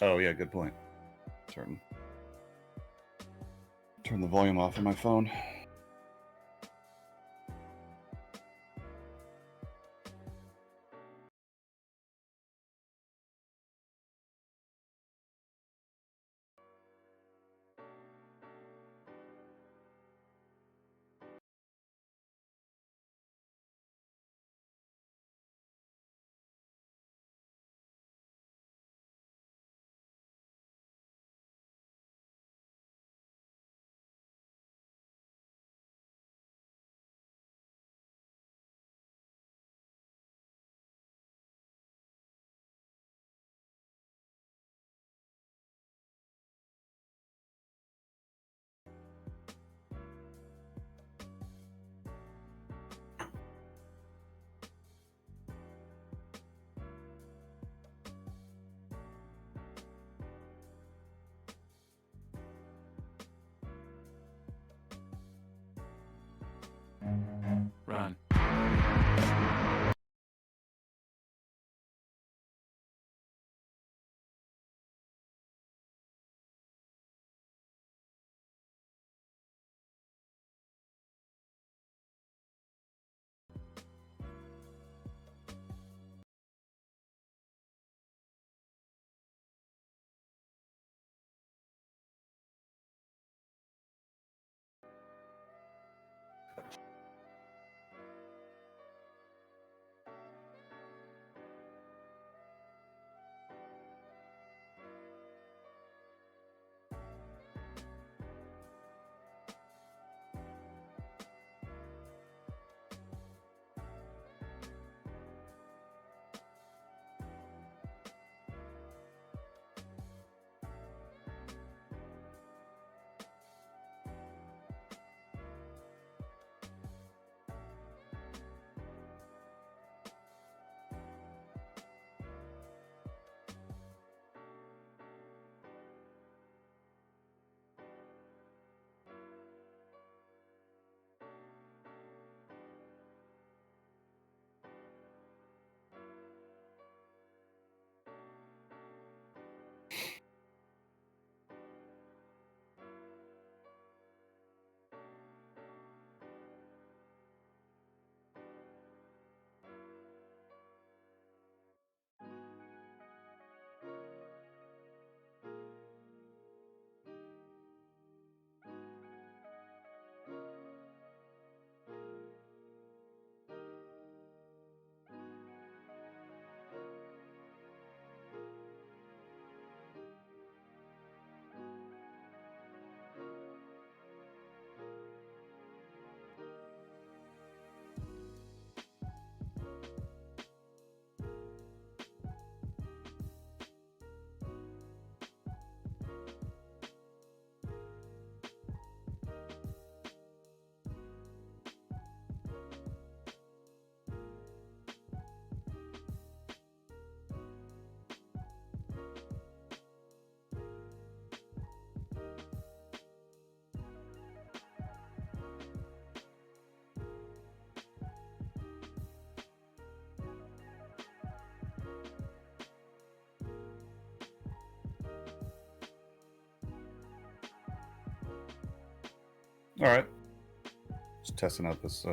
Oh yeah, good point. Turn the volume off on my phone. Run. All right. Just testing out this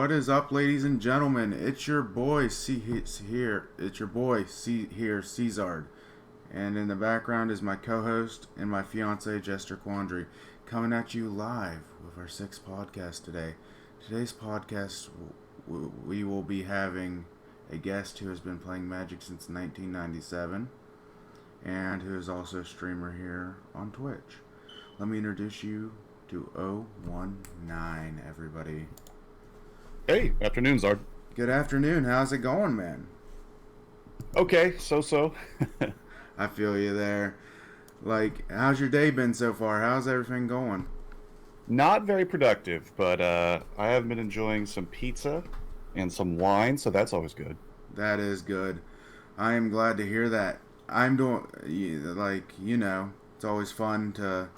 What is up, ladies and gentlemen? It's your boy here. It's your boy Czardd, and in the background is my co-host and my fiance Jester Quandary, coming at you live with our sixth podcast today. Today's podcast, we will be having a guest who has been playing Magic since 1997, and who is also a streamer here on Twitch. Let me introduce you to ohonenine, everybody. Hey, afternoon, Czardd. Good afternoon. How's it going, man? Okay, so. I feel you there. Like, how's your day been so far? How's everything going? Not very productive, but I have been enjoying some pizza and some wine, so that's always good. That is good. I am glad to hear that. I'm doing, it's always fun to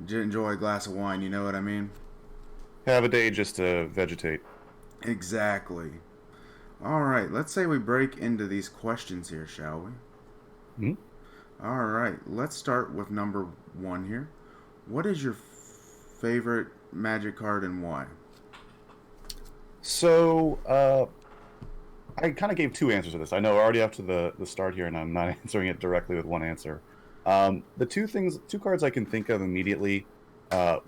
enjoy a glass of wine, you know what I mean? Have a day just to vegetate. Exactly. Alright, let's say we break into these questions here, shall we? Alright, let's start with number 1 here. What is your favorite Magic card and why? So, I kind of gave 2 answers to this. I know already after the start here, and I'm not answering it directly with one answer. The 2 cards I can think of immediately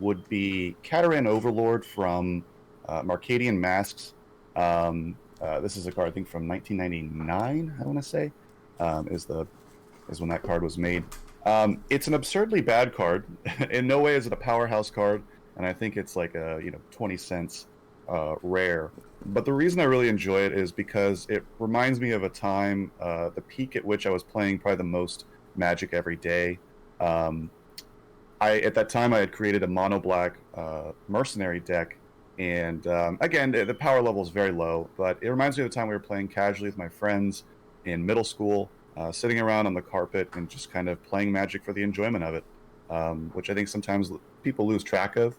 would be Cataran Overlord from Marcadian Masks. This is a card I think from 1999. I want to say is when that card was made. It's an absurdly bad card. In no way is it a powerhouse card, and I think it's like a 20 cents rare. But the reason I really enjoy it is because it reminds me of a time, the peak at which I was playing probably the most Magic every day. At that time I had created a mono black mercenary deck, and again the power level is very low, but it reminds me of the time we were playing casually with my friends in middle school, sitting around on the carpet and just kind of playing Magic for the enjoyment of it, which I think sometimes people lose track of.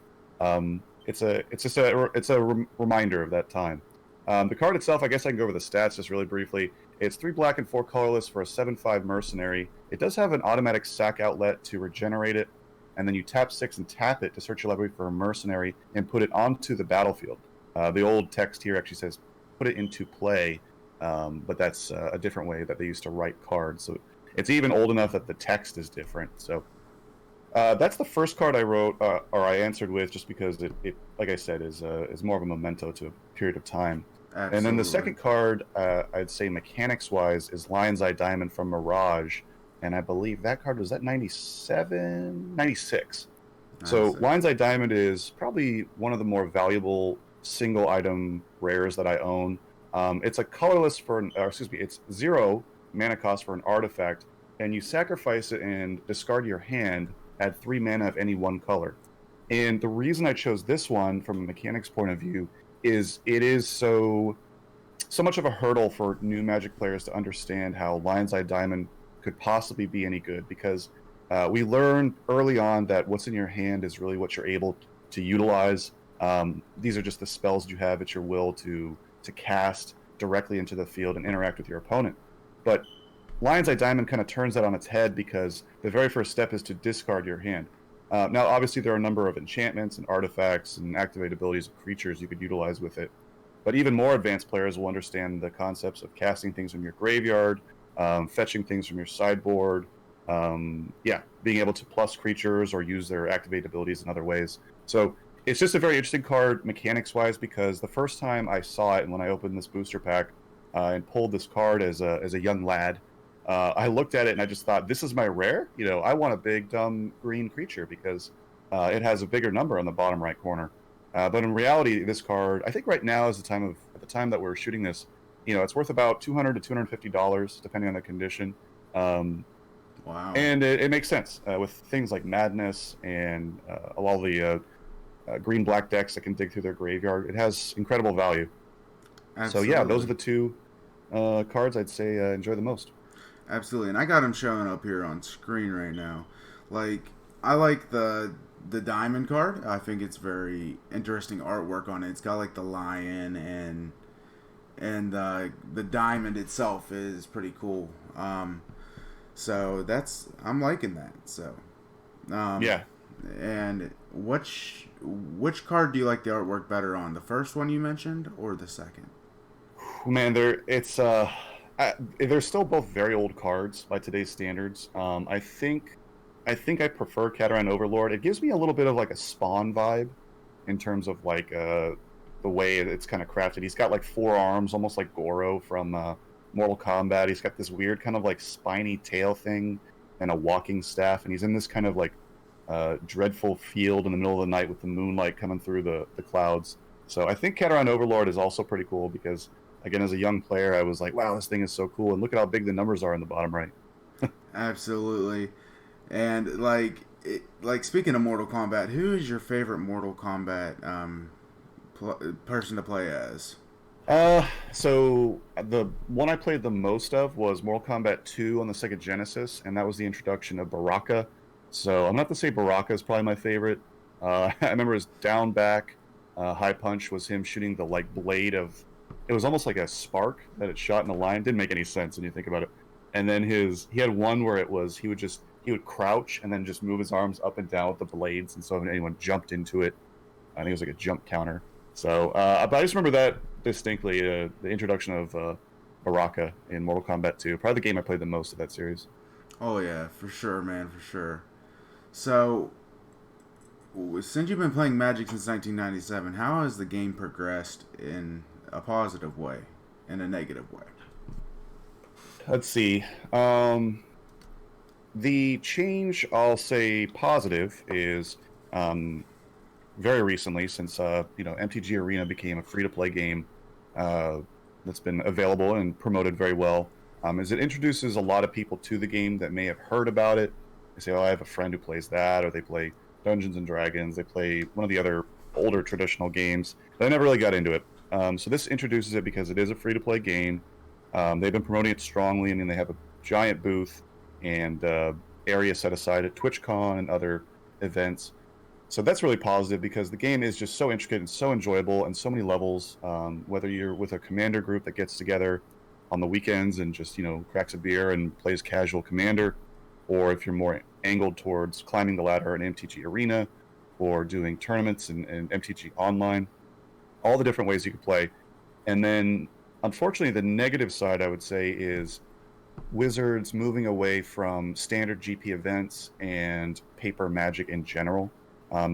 It's a reminder of that time. The card itself, I guess I can go over the stats just really briefly. It's 3 black and 4 colorless for a 7/5 mercenary. It does have an automatic sack outlet to regenerate it, and then you tap 6 and tap it to search your library for a mercenary and put it onto the battlefield. The old text here actually says put it into play, but that's a different way that they used to write cards. So it's even old enough that the text is different. So that's the first card I wrote, or I answered with, just because it like I said, is more of a memento to a period of time. Absolutely. And then the second card, I'd say mechanics-wise, is Lion's Eye Diamond from Mirage. And I believe that card was at 97, 96. So Lion's Eye Diamond is probably one of the more valuable single item rares that I own. It's a colorless it's 0 mana cost for an artifact, and you sacrifice it and discard your hand, add 3 mana of any one color. And the reason I chose this one from a mechanics point of view is it is so much of a hurdle for new Magic players to understand how Lion's Eye Diamond could possibly be any good, because we learned early on that what's in your hand is really what you're able to utilize. These are just the spells you have at your will to cast directly into the field and interact with your opponent. But Lion's Eye Diamond kind of turns that on its head, because the very first step is to discard your hand. Now, obviously, there are a number of enchantments and artifacts and activate abilities of creatures you could utilize with it. But even more advanced players will understand the concepts of casting things from your graveyard, fetching things from your sideboard, being able to plus creatures or use their activate abilities in other ways. So it's just a very interesting card mechanics-wise, because the first time I saw it, and when I opened this booster pack and pulled this card as a young lad, I looked at it and I just thought, this is my rare? I want a big, dumb green creature, because it has a bigger number on the bottom right corner. But in reality, this card, I think right now is at the time that we're shooting this, it's worth about $200 to $250, depending on the condition. Wow. And it makes sense with things like Madness and all the green-black decks that can dig through their graveyard. It has incredible value. Absolutely. So yeah, those are the 2 cards I'd say enjoy the most. Absolutely, and I got them showing up here on screen right now. I like the diamond card. I think it's very interesting artwork on it. It's got like the lion, and the diamond itself is pretty cool. So I'm liking that. So yeah, and which card do you like the artwork better on? The first one you mentioned or the second? Man, they're still both very old cards by today's standards. I think I prefer Cateran Overlord. It gives me a little bit of like a Spawn vibe in terms of like the way it's kind of crafted. He's got like four arms, almost like Goro from Mortal Kombat. He's got this weird kind of like spiny tail thing and a walking staff, and he's in this kind of like dreadful field in the middle of the night with the moonlight coming through the clouds. So I think Cateran Overlord is also pretty cool because, again, as a young player, I was like, wow, this thing is so cool, and look at how big the numbers are in the bottom right. Absolutely. And like speaking of Mortal Kombat, who is your favorite Mortal Kombat person to play as? So the one I played the most of was Mortal Kombat 2 on the Sega Genesis, and that was the introduction of Baraka. So I'm not to say Baraka is probably my favorite. I remember his down back high punch was him shooting the like blade of. It was almost like a spark that it shot in a line. Didn't make any sense when you think about it. And then he had one where it was he would crouch and then just move his arms up and down with the blades, and so if anyone jumped into it, I think it was like a jump counter. So, but I just remember that distinctly, the introduction of Baraka in Mortal Kombat 2. Probably the game I played the most of that series. Oh yeah, for sure, man, for sure. So, since you've been playing Magic since 1997, how has the game progressed in a positive way, in a negative way? Let's see. The change, I'll say positive, is very recently, since MTG Arena became a free-to-play game that's been available and promoted very well, is it introduces a lot of people to the game that may have heard about it. They say, oh, I have a friend who plays that, or they play Dungeons and Dragons, they play one of the other older traditional games, but I never really got into it. So this introduces it because it is a free-to-play game. They've been promoting it strongly, and they have a giant booth and area set aside at TwitchCon and other events. So that's really positive because the game is just so intricate and so enjoyable and so many levels. Whether you're with a commander group that gets together on the weekends and just cracks a beer and plays casual commander, or if you're more angled towards climbing the ladder in MTG Arena or doing tournaments and MTG Online, all the different ways you could play. And then, unfortunately, the negative side, I would say, is Wizards moving away from standard GP events and paper Magic in general.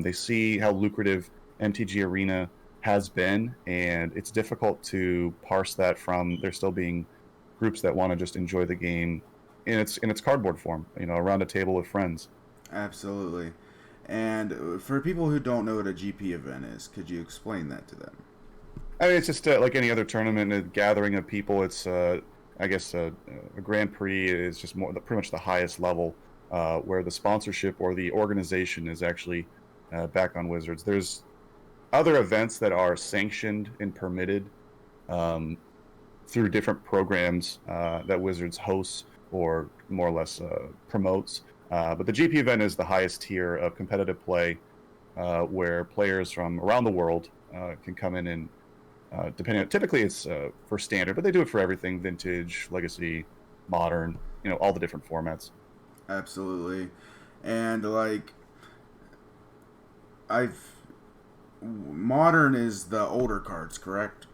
They see how lucrative MTG Arena has been, and it's difficult to parse that from there still being groups that want to just enjoy the game in its cardboard form, around a table with friends. Absolutely. And for people who don't know what a GP event is, could you explain that to them? I mean, it's just like any other tournament, a gathering of people. It's, I guess, a Grand Prix is just pretty much the highest level, where the sponsorship or the organization is actually back on Wizards. There's other events that are sanctioned and permitted through different programs that Wizards hosts or more or less promotes. But the GP event is the highest tier of competitive play, where players from around the world can come in and typically it's for standard, but they do it for everything: vintage, legacy, modern, all the different formats. Absolutely. And like I've modern is the older cards, correct?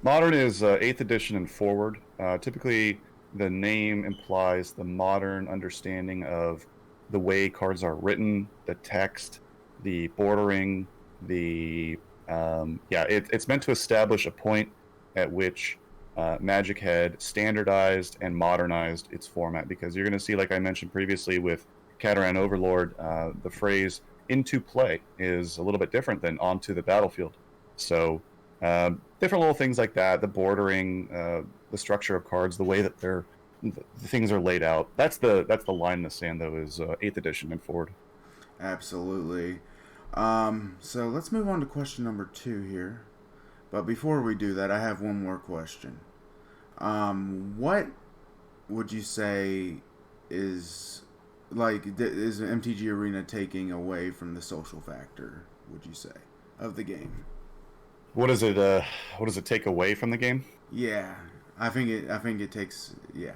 Modern is 8th edition and forward. Typically, the name implies the modern understanding of the way cards are written, the text, the bordering, it's meant to establish a point at which Magic had standardized and modernized its format, because you're going to see, like I mentioned previously with Cateran Overlord, the phrase "into play" is a little bit different than "onto the battlefield." So different little things like that, the bordering, the structure of cards, the way that the things are laid out. That's the line in the sand, though, is 8th edition and forward. Absolutely. So let's move on to question number 2 here. But before we do that, I have one more question. What would you say is is MTG Arena taking away from the social factor, would you say, of the game? What does it take away from the game? Yeah. I think it takes Yeah.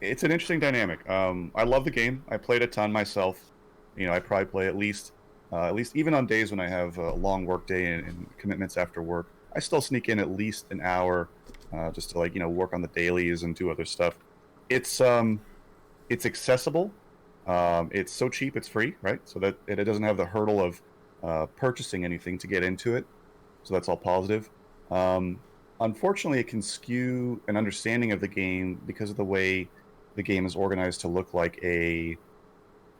It's an interesting dynamic. I love the game. I played a ton myself. I probably play at least even on days when I have a long work day and commitments after work, I still sneak in at least an hour just to work on the dailies and do other stuff. It's accessible. It's so cheap, it's free, right? So that it doesn't have the hurdle of purchasing anything to get into it. So that's all positive. Um, Unfortunately, it can skew an understanding of the game because of the way the game is organized to look like a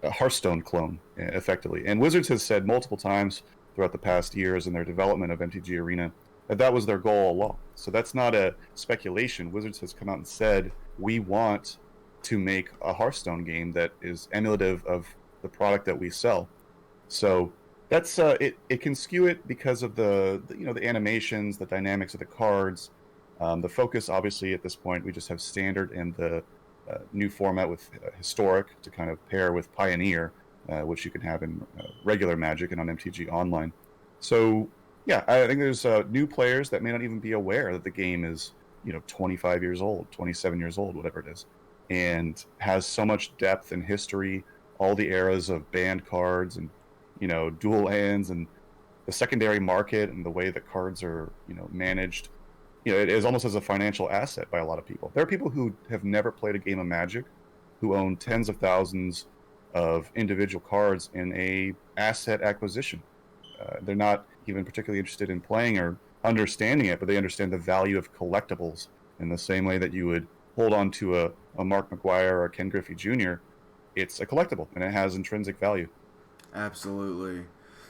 Hearthstone clone, effectively. And Wizards has said multiple times throughout the past years in their development of MTG Arena that that was their goal all along. So that's not a speculation. Wizards has come out and said, we want to make a Hearthstone game that is emulative of the product that we sell. So that's it can skew it because of the animations, the dynamics of the cards, the focus. Obviously, at this point, we just have standard and the new format with historic to kind of pair with Pioneer, which you can have in regular Magic and on MTG Online. So yeah, I think there's new players that may not even be aware that the game is 25 years old, 27 years old, whatever it is, and has so much depth and history, all the eras of banned cards and dual lands and the secondary market and the way that cards are managed. It is almost as a financial asset by a lot of people. There are people who have never played a game of Magic who own tens of thousands of individual cards in a asset acquisition. They're not even particularly interested in playing or understanding it, but they understand the value of collectibles in the same way that you would hold on to a Mark McGuire or a Ken Griffey Jr. It's a collectible and it has intrinsic value. Absolutely.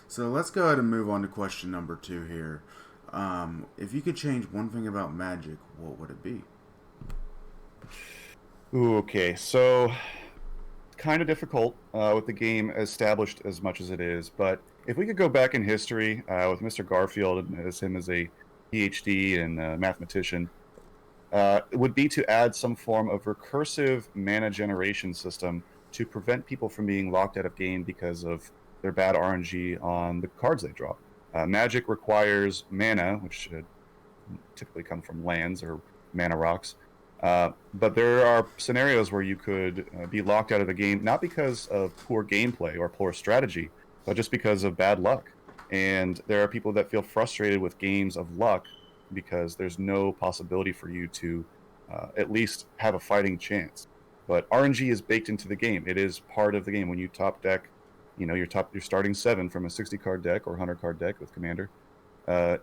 So let's go ahead and move on to question number 2 here. If you could change one thing about Magic, what would it be? Ooh, okay, so kind of difficult with the game established as much as it is, but if we could go back in history with Mr. Garfield as him as a PhD and mathematician, it would be to add some form of recursive mana generation system to prevent people from being locked out of game because of their bad RNG on the cards they draw. Magic requires mana, which should typically come from lands or mana rocks. But there are scenarios where you could be locked out of the game, not because of poor gameplay or poor strategy, but just because of bad luck. And there are people that feel frustrated with games of luck because there's no possibility for you to at least have a fighting chance. But RNG is baked into the game. It is part of the game. When you top deck, you're starting 7 from a 60 card deck or 100 card deck with Commander.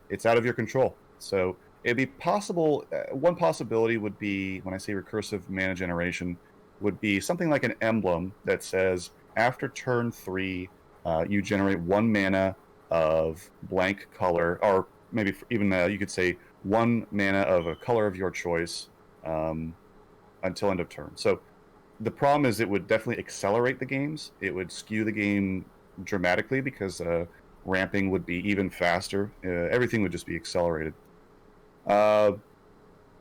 It's out of your control. So it'd be possible. One possibility would be, when I say recursive mana generation, would be something like an emblem that says after turn 3, you generate 1 mana of blank color, or maybe even you could say 1 mana of a color of your choice until end of turn. So the problem is it would definitely accelerate the games. It would skew the game dramatically because ramping would be even faster. Everything would just be accelerated. Uh,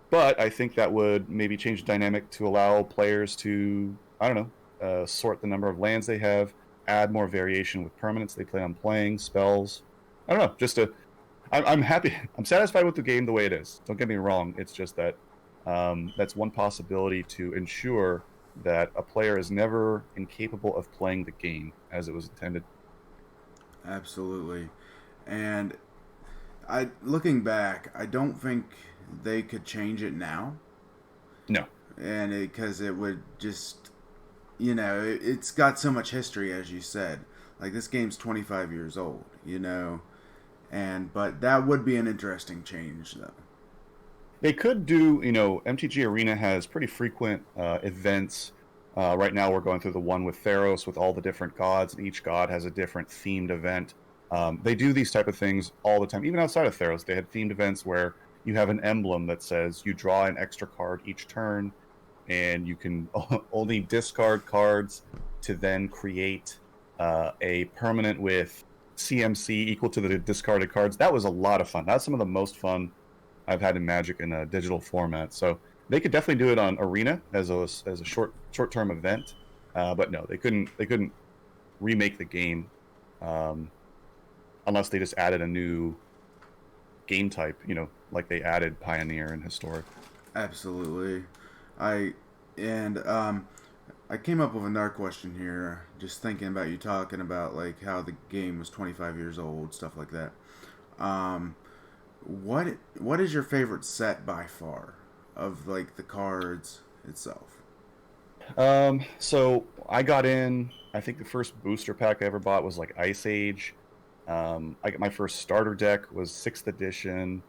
but I think that would maybe change the dynamic to allow players to, I don't know, sort the number of lands they have, add more variation with permanents they plan on playing, spells. I don't know. I'm happy. I'm satisfied with the game the way it is. Don't get me wrong. It's just that that's one possibility to ensure that a player is never incapable of playing the game as it was intended. Absolutely. And looking back, I don't think they could change it now. No. And because it would just, it's got so much history, as you said. Like, this game's 25 years old, but that would be an interesting change, though. They could do, MTG Arena has pretty frequent events. Right now we're going through the one with Theros with all the different gods, and each god has a different themed event. They do these type of things all the time. Even outside of Theros, they had themed events where you have an emblem that says you draw an extra card each turn, and you can only discard cards to then create a permanent with CMC equal to the discarded cards. That was a lot of fun. That's some of the most fun I've had in Magic in a digital format. So they could definitely do it on Arena as a short-term event, but no, they couldn't remake the game unless they just added a new game type, like they added Pioneer and Historic. Absolutely. I and I came up with another question here, just thinking about you talking about like how the game was 25 years old, stuff like that. Um, what is your favorite set by far of like the cards itself? So I got in. I think the first booster pack I ever bought was like Ice Age. I got my first starter deck was sixth edition.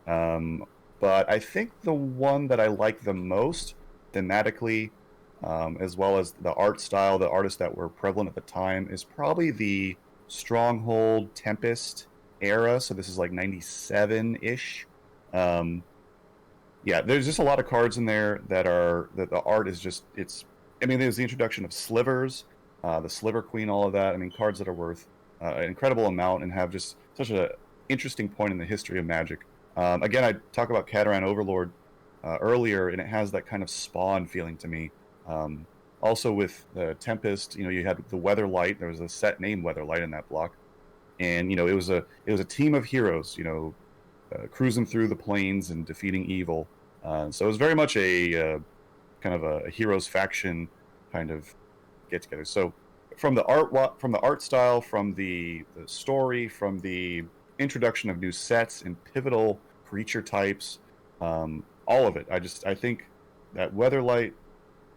Um, but I think the one that I like the most thematically, as well as the art style, the artists that were prevalent at the time, is probably the Stronghold Tempest era. So this is like 97 ish. Um, yeah, there's just a lot of cards in there that the art is just it's. I mean, there's the introduction of slivers, the Sliver Queen, all of that. I mean, cards that are worth an incredible amount and have just such a interesting point in the history of Magic. Again, I talk about Cataran Overlord earlier, and it has that kind of Spawn feeling to me. Also with the Tempest, you had the Weatherlight. There was a set named Weatherlight in that block, and it was a team of heroes. Cruising through the plains and defeating evil. So it was very much a kind of a heroes faction kind of get together. So from the art style, from the story, from the introduction of new sets and pivotal creature types, all of it. I think that Weatherlight,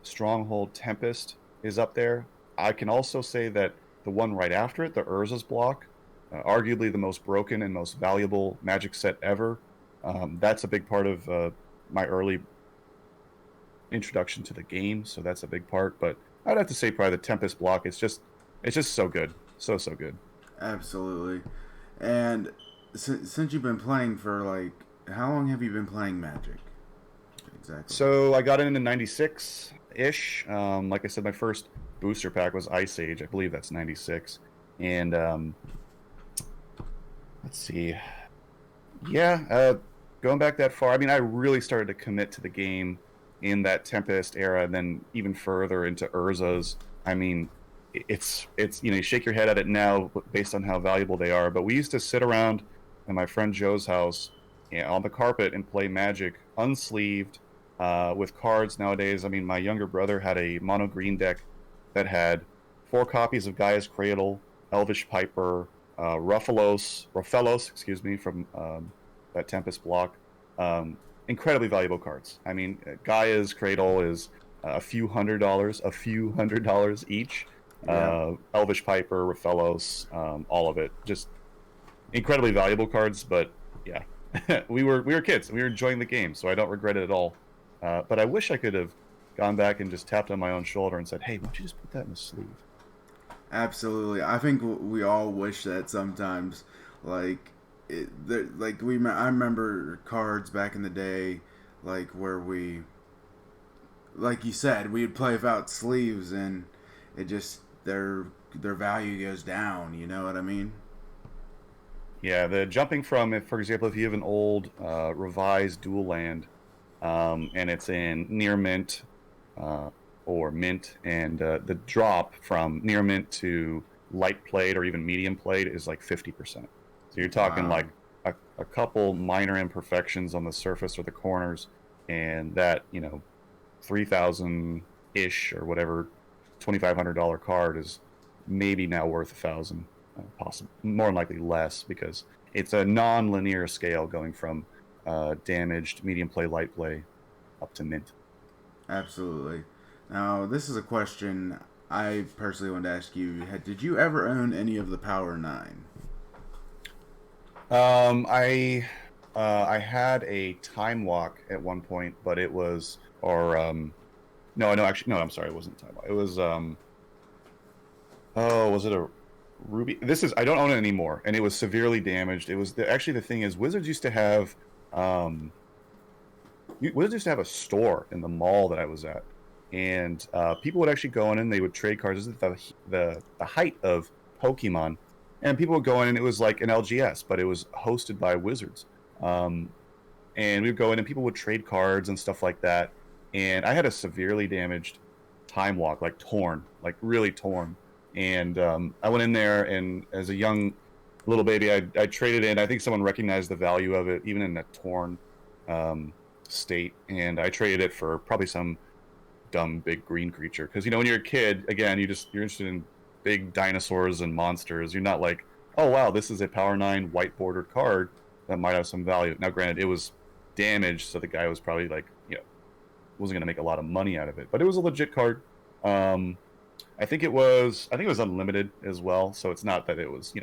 Stronghold, Tempest is up there. I can also say that the one right after it, the Urza's block, arguably the most broken and most valuable Magic set ever. That's a big part of my early introduction to the game, so that's a big part. But I'd have to say probably the Tempest block. It's just so good, so good. Absolutely. And since you've been playing for like, how long have you been playing Magic? Exactly. So I got in '96 ish. Like I said, my first booster pack was Ice Age. I believe that's '96, and let's see. Yeah, going back that far, I mean, I really started to commit to the game in that Tempest era, and then even further into Urza's. I mean, it's you shake your head at it now based on how valuable they are. But we used to sit around at my friend Joe's house on the carpet and play Magic unsleeved with cards. Nowadays, I mean, my younger brother had a mono green deck that had 4 copies of Gaia's Cradle, Elvish Piper, Ruffelos, excuse me, from that Tempest block. Incredibly valuable cards. I mean, Gaia's Cradle is a few hundred dollars each. Yeah. Elvish Piper, Ruffelos, all of it, just incredibly valuable cards. But yeah, we were kids. We were enjoying the game, so I don't regret it at all. But I wish I could have gone back and just tapped on my own shoulder and said, "Hey, why don't you just put that in the sleeve?" Absolutely. I think we all wish that sometimes. Like, I remember cards back in the day, like where like you said, we'd play without sleeves, and it just their value goes down. You know what I mean? Yeah, the jumping from, if, for example, if you have an old revised dual land, and it's in near mint or mint, and the drop from near mint to light played or even medium played is like 50%. So you're talking Wow. like a couple minor imperfections on the surface or the corners, and that 3,000 ish or whatever $2,500 card is maybe now worth 1,000, possible more than likely less, because it's a non-linear scale going from damaged, medium play, light play up to mint. Absolutely. Now, this is a question I personally want to ask you. Did you ever own any of the Power Nine? I had a time walk at one point, but it was or no, actually no, I'm sorry, it wasn't time walk. It was oh, was it a Ruby? This is I don't own it anymore, and it was severely damaged. It was actually the thing is Wizards used to have um Wizards used to have a store in the mall that I was at, and people would actually go in and they would trade cards. This is the height of Pokemon, and people would go in and it was like an LGS, but it was hosted by Wizards. Um, and we would go in and people would trade cards and stuff like that. And I had a severely damaged time walk, like torn, like really torn. And I went in there, and as a young little baby, I traded in. I think someone recognized the value of it, even in a torn um, state, and I traded it for probably some dumb big green creature. Because when you're a kid, again, you're interested in big dinosaurs and monsters. You're not like, oh wow, this is a Power 9 white bordered card that might have some value. Now, granted, it was damaged, so the guy was probably like, wasn't going to make a lot of money out of it, but it was a legit card. I think it was unlimited as well, so it's not that it was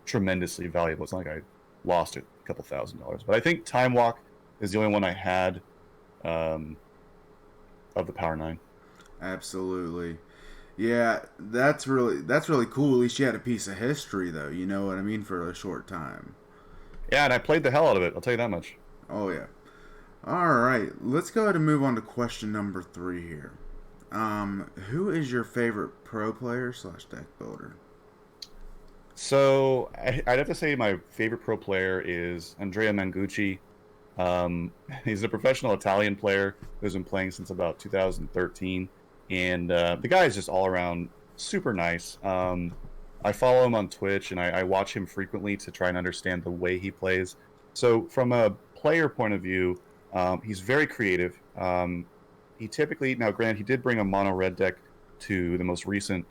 tremendously valuable. It's not like I lost it a couple $1,000, but I think Time Walk is the only one I had of the Power 9. Absolutely. Yeah, that's really cool. At least you had a piece of history, though. You know what I mean, for a short time. Yeah, and I played the hell out of it. I'll tell you that much. Oh yeah. All right, let's go ahead and move on to question number 3 here. Who is your favorite pro player / deck builder? So I'd have to say my favorite pro player is Andrea Mangucci. He's a professional Italian player who's been playing since about 2013, and the guy is just all around super nice. I follow him on Twitch, and I watch him frequently to try and understand the way he plays. So from a player point of view, he's very creative. He typically, now granted, he did bring a mono red deck to the most recent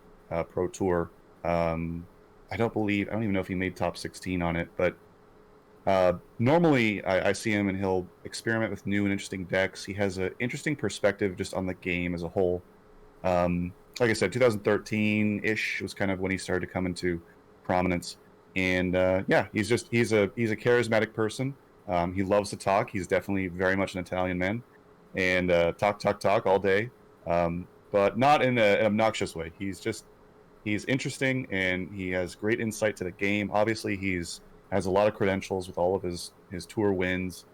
Pro Tour. I don't even know if he made top 16 on it, but normally I see him and he'll experiment with new and interesting decks. He has an interesting perspective just on the game as a whole. Like I said, 2013-ish was kind of when he started to come into prominence. And yeah, he's a charismatic person. He loves to talk. He's definitely very much an Italian man, and talk all day, but not in an obnoxious way. He's interesting, and he has great insight to the game. Obviously, has a lot of credentials with all of his tour wins.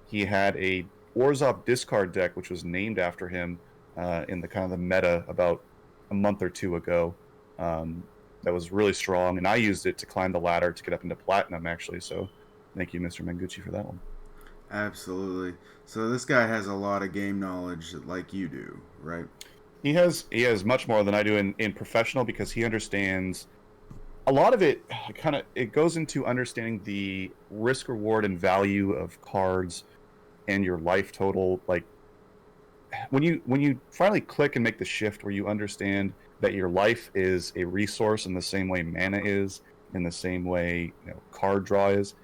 He had a Orzhov discard deck, which was named after him in the kind of the meta about a month or two ago. That was really strong, and I used it to climb the ladder to get up into platinum, actually. So thank you, Mr. Mangucci, for that one. Absolutely. So this guy has a lot of game knowledge like you do, right? He has much more than I do in professional, because he understands a lot of it. It goes into understanding the risk, reward, and value of cards and your life total. Like when you finally click and make the shift where you understand that your life is a resource in the same way mana is, in the same way card draw is.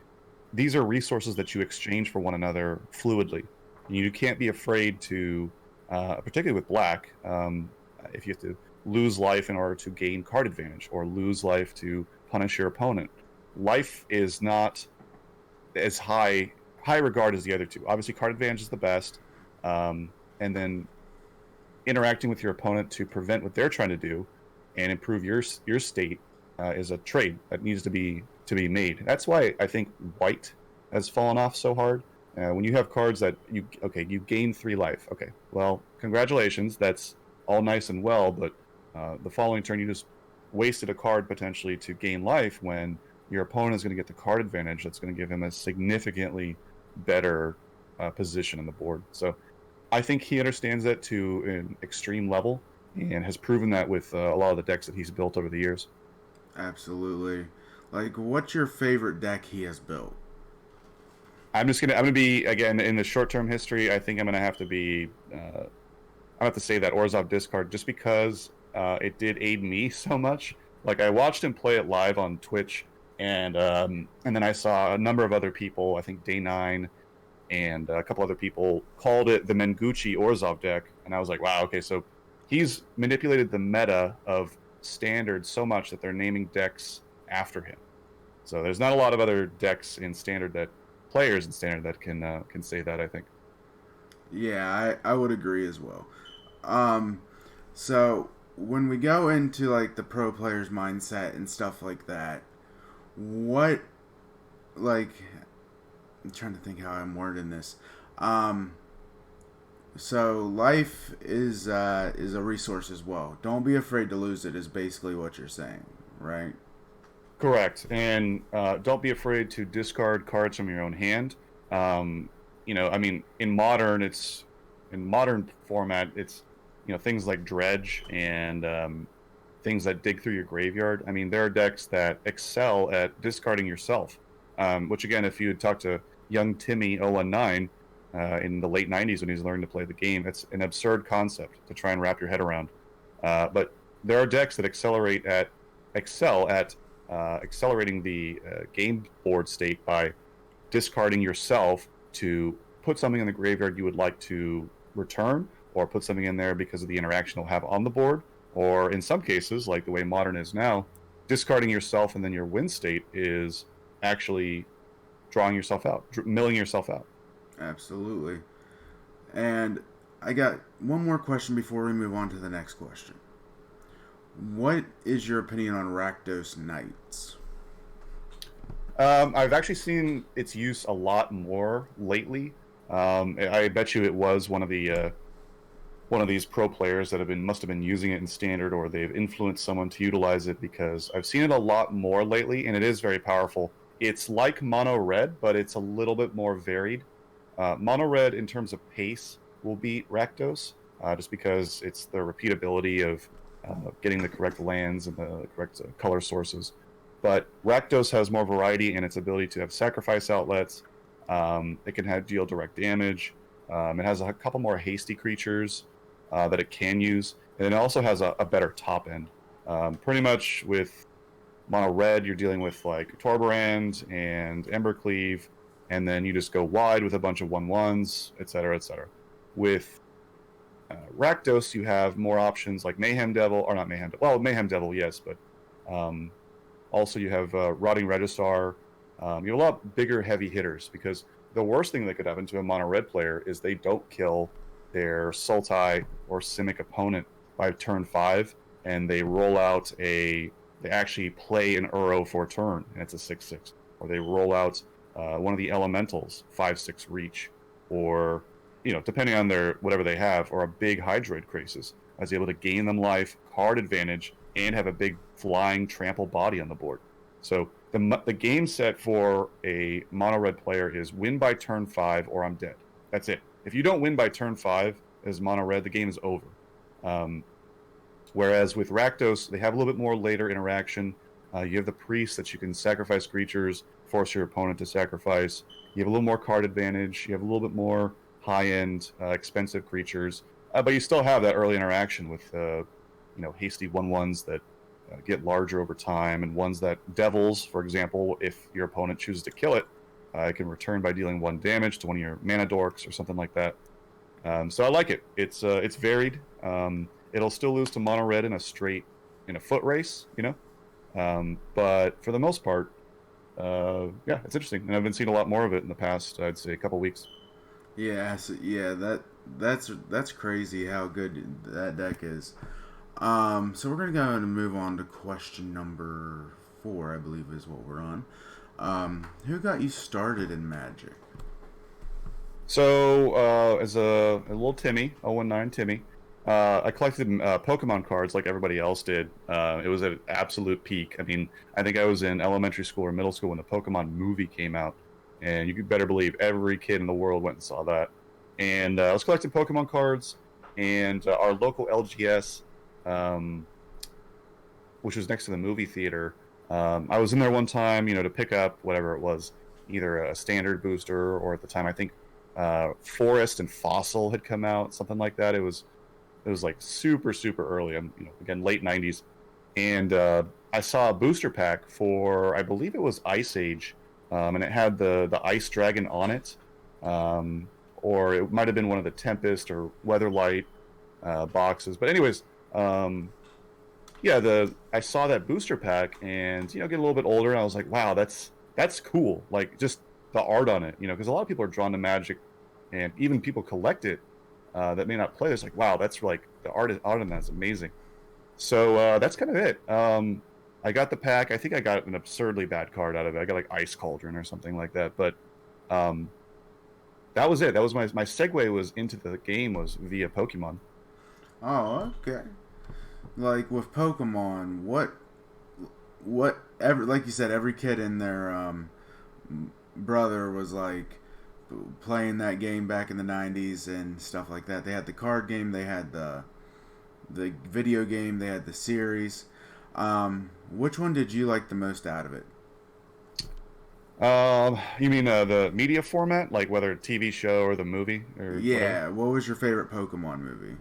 These are resources that you exchange for one another fluidly. You can't be afraid to, particularly with black, if you have to lose life in order to gain card advantage, or lose life to punish your opponent. Life is not as high regard as the other two. Obviously, card advantage is the best, and then interacting with your opponent to prevent what they're trying to do and improve your state is a trade that needs to be made. That's why I think white has fallen off so hard. When you have cards that you gain 3 life. Okay, well, congratulations. That's all nice and well, but the following turn you just wasted a card potentially to gain life, when your opponent is going to get the card advantage that's going to give him a significantly better position on the board. So I think he understands that to an extreme level, and has proven that with a lot of the decks that he's built over the years. Absolutely. Like, what's your favorite deck he has built? I'm gonna be, again, in the short-term history. I think I'm gonna have to be. I have to say that Orzhov discard, just because it did aid me so much. Like, I watched him play it live on Twitch, and then I saw a number of other people. I think Day9 and a couple other people called it the Mangucci Orzhov deck, and I was like, wow, okay, so he's manipulated the meta of Standard so much that they're naming decks after him. So there's not a lot of other decks in Standard players in Standard that can say that, I think. Yeah, I would agree as well. So when we go into like the pro player's mindset and stuff like that, what, like, I'm trying to think how I'm wording this. So life is a resource as well. Don't be afraid to lose it is basically what you're saying, right? Correct. And don't be afraid to discard cards from your own hand. I mean, in modern format, it's things like dredge and things that dig through your graveyard. I mean, there are decks that excel at discarding yourself. Which again, if you had talked to young Timmy 019, in the late 90s when he was learning to play the game. It's an absurd concept to try and wrap your head around. But there are decks that excel at accelerating the game board state by discarding yourself to put something in the graveyard you would like to return, or put something in there because of the interaction it'll have on the board, or in some cases, like the way Modern is now, discarding yourself and then your win state is actually drawing yourself out, milling yourself out. Absolutely. And I got one more question before we move on to the next question. What is your opinion on Rakdos Knights? I've actually seen its use a lot more lately. I bet you it was one of these pro players that must have been using it in standard, or they've influenced someone to utilize it, because I've seen it a lot more lately, and it is very powerful. It's like mono red, but it's a little bit more varied. Mono red, in terms of pace, will beat Rakdos, just because it's the repeatability of getting the correct lands and the correct color sources. But Rakdos has more variety in its ability to have sacrifice outlets. It can deal direct damage. It has a couple more hasty creatures that it can use, and it also has a better top end. Pretty much with mono red, you're dealing with like Torbrand and Embercleave, and then you just go wide with a bunch of 1/1s, etc., etc. With Rakdos, you have more options like Mayhem Devil, or not Mayhem Devil. Well, Mayhem Devil, yes, but also you have Rotting Registrar. You have a lot bigger heavy hitters, because the worst thing that could happen to a mono red player is they don't kill their Sultai or Simic opponent by turn 5, and they roll out they actually play an Uro for turn, and it's a 6/6. Or they roll out one of the elementals, 5/6 reach, or, depending on their whatever they have, or a big Hydroid Krasis, is able to gain them life, card advantage, and have a big flying trample body on the board. So the game set for a mono red player is win by turn 5 or I'm dead. That's it. If you don't win by turn 5 as mono red, the game is over. Whereas with Rakdos, they have a little bit more later interaction. You have the priest that you can sacrifice creatures, force your opponent to sacrifice. You have a little more card advantage. You have a little bit more high-end, expensive creatures. But you still have that early interaction with hasty 1/1s that get larger over time, and ones that devils, for example, if your opponent chooses to kill it, it can return by dealing 1 damage to one of your mana dorks or something like that. So I like it. It's varied. It'll still lose to mono red in a foot race, but for the most part, it's interesting, and I've been seeing a lot more of it in the past, I'd say, a couple weeks. Yeah, that's crazy how good that deck is. So we're gonna go and move on to question number 4, I believe is what we're on. Who got you started in Magic? So as a little Timmy, 019 Timmy, I collected Pokemon cards like everybody else did. It was at an absolute peak. I mean, I think I was in elementary school or middle school when the Pokemon movie came out, and you could better believe every kid in the world went and saw that. And I was collecting Pokemon cards, and our local LGS, which was next to the movie theater, I was in there one time, to pick up whatever it was, either a standard booster, or at the time I think Forest and Fossil had come out, something like that. It was like super early. Again, late 90s, and I saw a booster pack for, I believe it was Ice Age, and it had the Ice Dragon on it, or it might have been one of the Tempest or Weatherlight boxes. But anyways, I saw that booster pack, and get a little bit older, and I was like, wow, that's cool. Like, just the art on it, because a lot of people are drawn to Magic, and even people collect it that may not play. It's like, wow, that's like the art on that's amazing. So that's kind of it. I got the pack. I think I got an absurdly bad card out of it. I got like Ice Cauldron or something like that. But that was it. That was my segue was into the game was via Pokemon. Oh, okay. Like with Pokemon, like you said, every kid and their brother was like playing that game back in the 90s and stuff like that. They had the card game, they had the video game, they had the series. Which one did you like the most out of it? You mean the media format, like whether TV show or the movie or whatever? Yeah, what was your favorite Pokemon movie?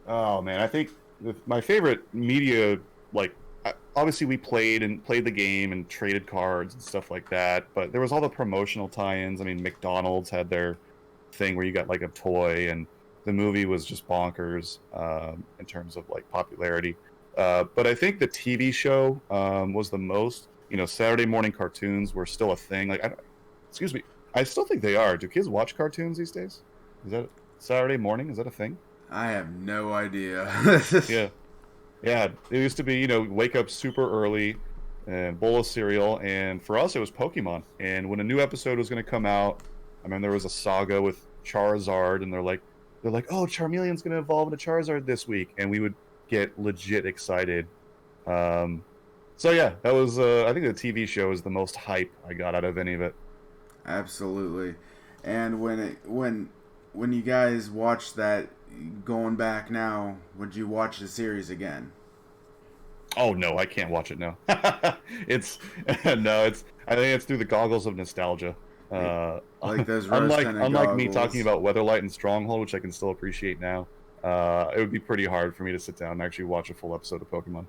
Oh man, I think my favorite media, like obviously we played the game and traded cards and stuff like that, but there was all the promotional tie-ins. I mean, McDonald's had their thing where you got like a toy, and the movie was just bonkers in terms of like popularity. But I think the TV show was the most. You know, Saturday morning cartoons were still a thing. Like, excuse me, I still think they are. Do kids watch cartoons these days? Is that Saturday morning? Is that a thing? I have no idea. Yeah. Yeah, it used to be, wake up super early and bowl of cereal, and for us it was Pokemon. And when a new episode was going to come out, I mean, there was a saga with Charizard, and they're like, oh, Charmeleon's going to evolve into Charizard this week, and we would get legit excited. Um, so yeah, that was I think the TV show is the most hype I got out of any of it. Absolutely. And when you guys watched that, going back now, would you watch the series again? Oh no, I can't watch it now. It's no, it's I think it's through the goggles of nostalgia. Like, Uh, like those rose unlike tinted unlike me talking goggles. about Weatherlight and Stronghold, which I can still appreciate now, it would be pretty hard for me to sit down and actually watch a full episode of Pokemon.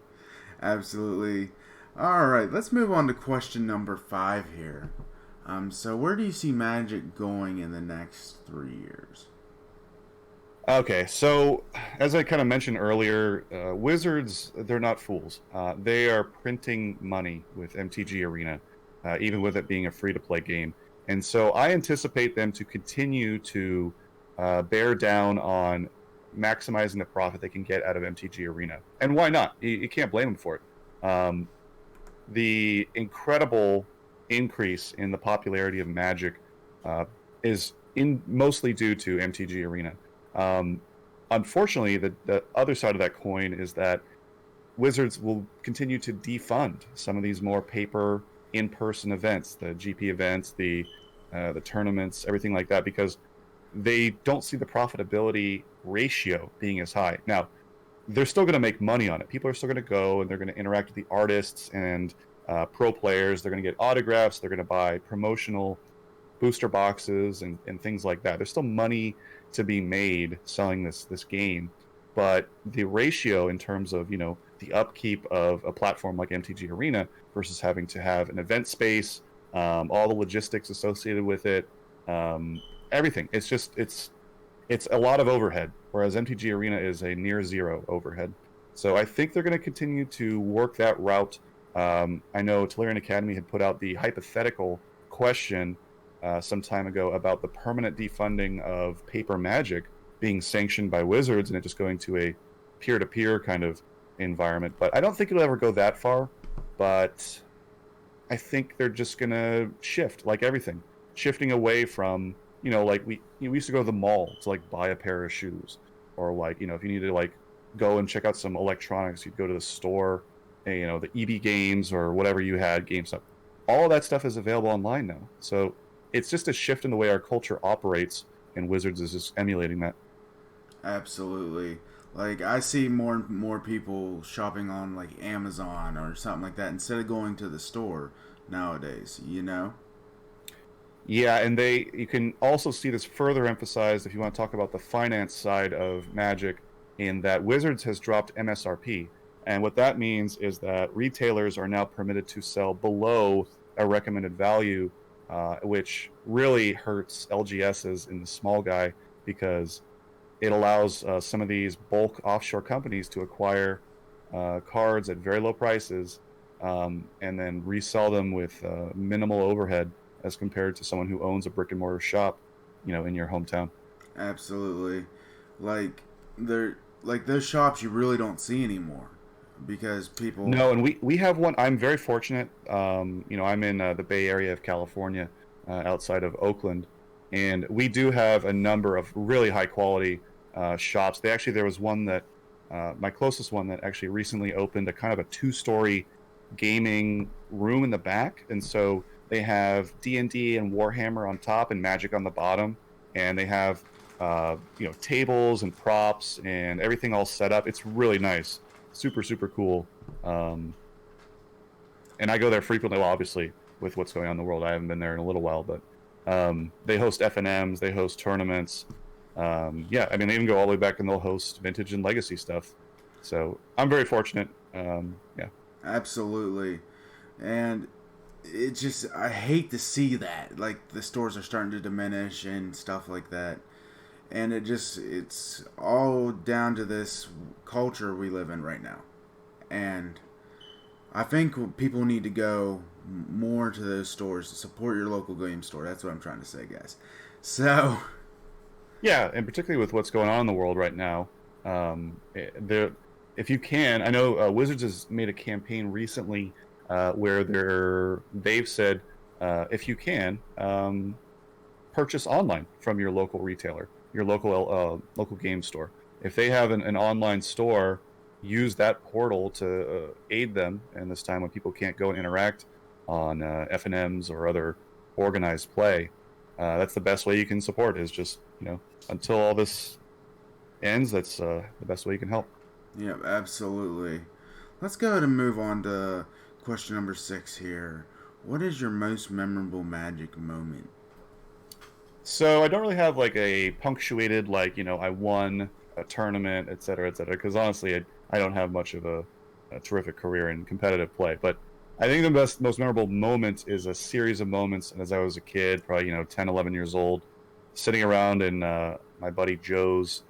Absolutely. All right, let's move on to question number 5 here. So where do you see Magic going in the next 3 years? Okay, so as I kind of mentioned earlier, Wizards, they're not fools. They are printing money with MTG Arena, even with it being a free-to-play game. And so I anticipate them to continue to bear down on maximizing the profit they can get out of MTG Arena. And why not? You can't blame them for it. The incredible increase in the popularity of Magic is mostly due to MTG Arena. Um, Unfortunately, the other side of that coin is that Wizards will continue to defund some of these more paper in-person events, the GP events, the tournaments, everything like that, because they don't see the profitability ratio being as high. Now, they're still going to make money on it. People are still going to go and they're going to interact with the artists and pro players. They're going to get autographs. They're going to buy promotional booster boxes and things like that. There's still money to be made selling this game, but the ratio in terms of the upkeep of a platform like MTG Arena versus having to have an event space, all the logistics associated with it, everything. It's a lot of overhead, whereas MTG Arena is a near zero overhead. So I think they're going to continue to work that route. I know Tolarian Academy had put out the hypothetical question some time ago about the permanent defunding of paper Magic being sanctioned by Wizards and it just going to a peer-to-peer kind of environment. But I don't think it'll ever go that far. But I think they're just going to shift, like everything, shifting away from, like we used to go to the mall to like buy a pair of shoes, or like, if you needed to like go and check out some electronics, you'd go to the store, and, the EB Games or whatever you had, GameStop. All that stuff is available online now. So it's just a shift in the way our culture operates, and Wizards is just emulating that. Absolutely. Like I see more and more people shopping on like Amazon or something like that instead of going to the store nowadays, you know? Yeah, and you can also see this further emphasized if you want to talk about the finance side of Magic, in that Wizards has dropped MSRP. And what that means is that retailers are now permitted to sell below a recommended value, which really hurts LGSs in the small guy, because it allows some of these bulk offshore companies to acquire cards at very low prices, and then resell them with minimal overhead as compared to someone who owns a brick and mortar shop, in your hometown. Absolutely. Like they're like those shops you really don't see anymore because people. No, and we have one. I'm very fortunate. I'm in the Bay Area of California, outside of Oakland, and we do have a number of really high quality shops. There was one that my closest one that actually recently opened a kind of a 2-story gaming room in the back, and so they have D&D and Warhammer on top and Magic on the bottom, and they have tables and props and everything all set up. It's really nice, super super cool. And I go there frequently. Well, obviously with what's going on in the world. I haven't been there in a little while, but they host FNMs, they host tournaments. Yeah, I mean, they even go all the way back and they'll host vintage and legacy stuff. So I'm very fortunate. Yeah. Absolutely. And it just, I hate to see that. Like, the stores are starting to diminish and stuff like that. And it's all down to this culture we live in right now. And I think people need to go more to those stores to support your local game store. That's what I'm trying to say, guys. So, Yeah, and particularly with what's going on in the world right now, there, if you can, I know Wizards has made a campaign recently where they've said if you can purchase online from your local retailer, your local game store. If they have an online store, use that portal to aid them in this time when people can't go and interact on FNMs or other organized play. That's the best way you can support. Is just until all this ends. That's the best way you can help. yeah, absolutely. Let's go ahead and move on to question number 6 here. What is your most memorable Magic moment? So I don't really have like a punctuated I won a tournament, et cetera, because honestly, I don't have much of a terrific career in competitive play. But I think the most memorable moment is a series of moments. And as I was a kid, probably 10, 11 years old, sitting around in my buddy Joe's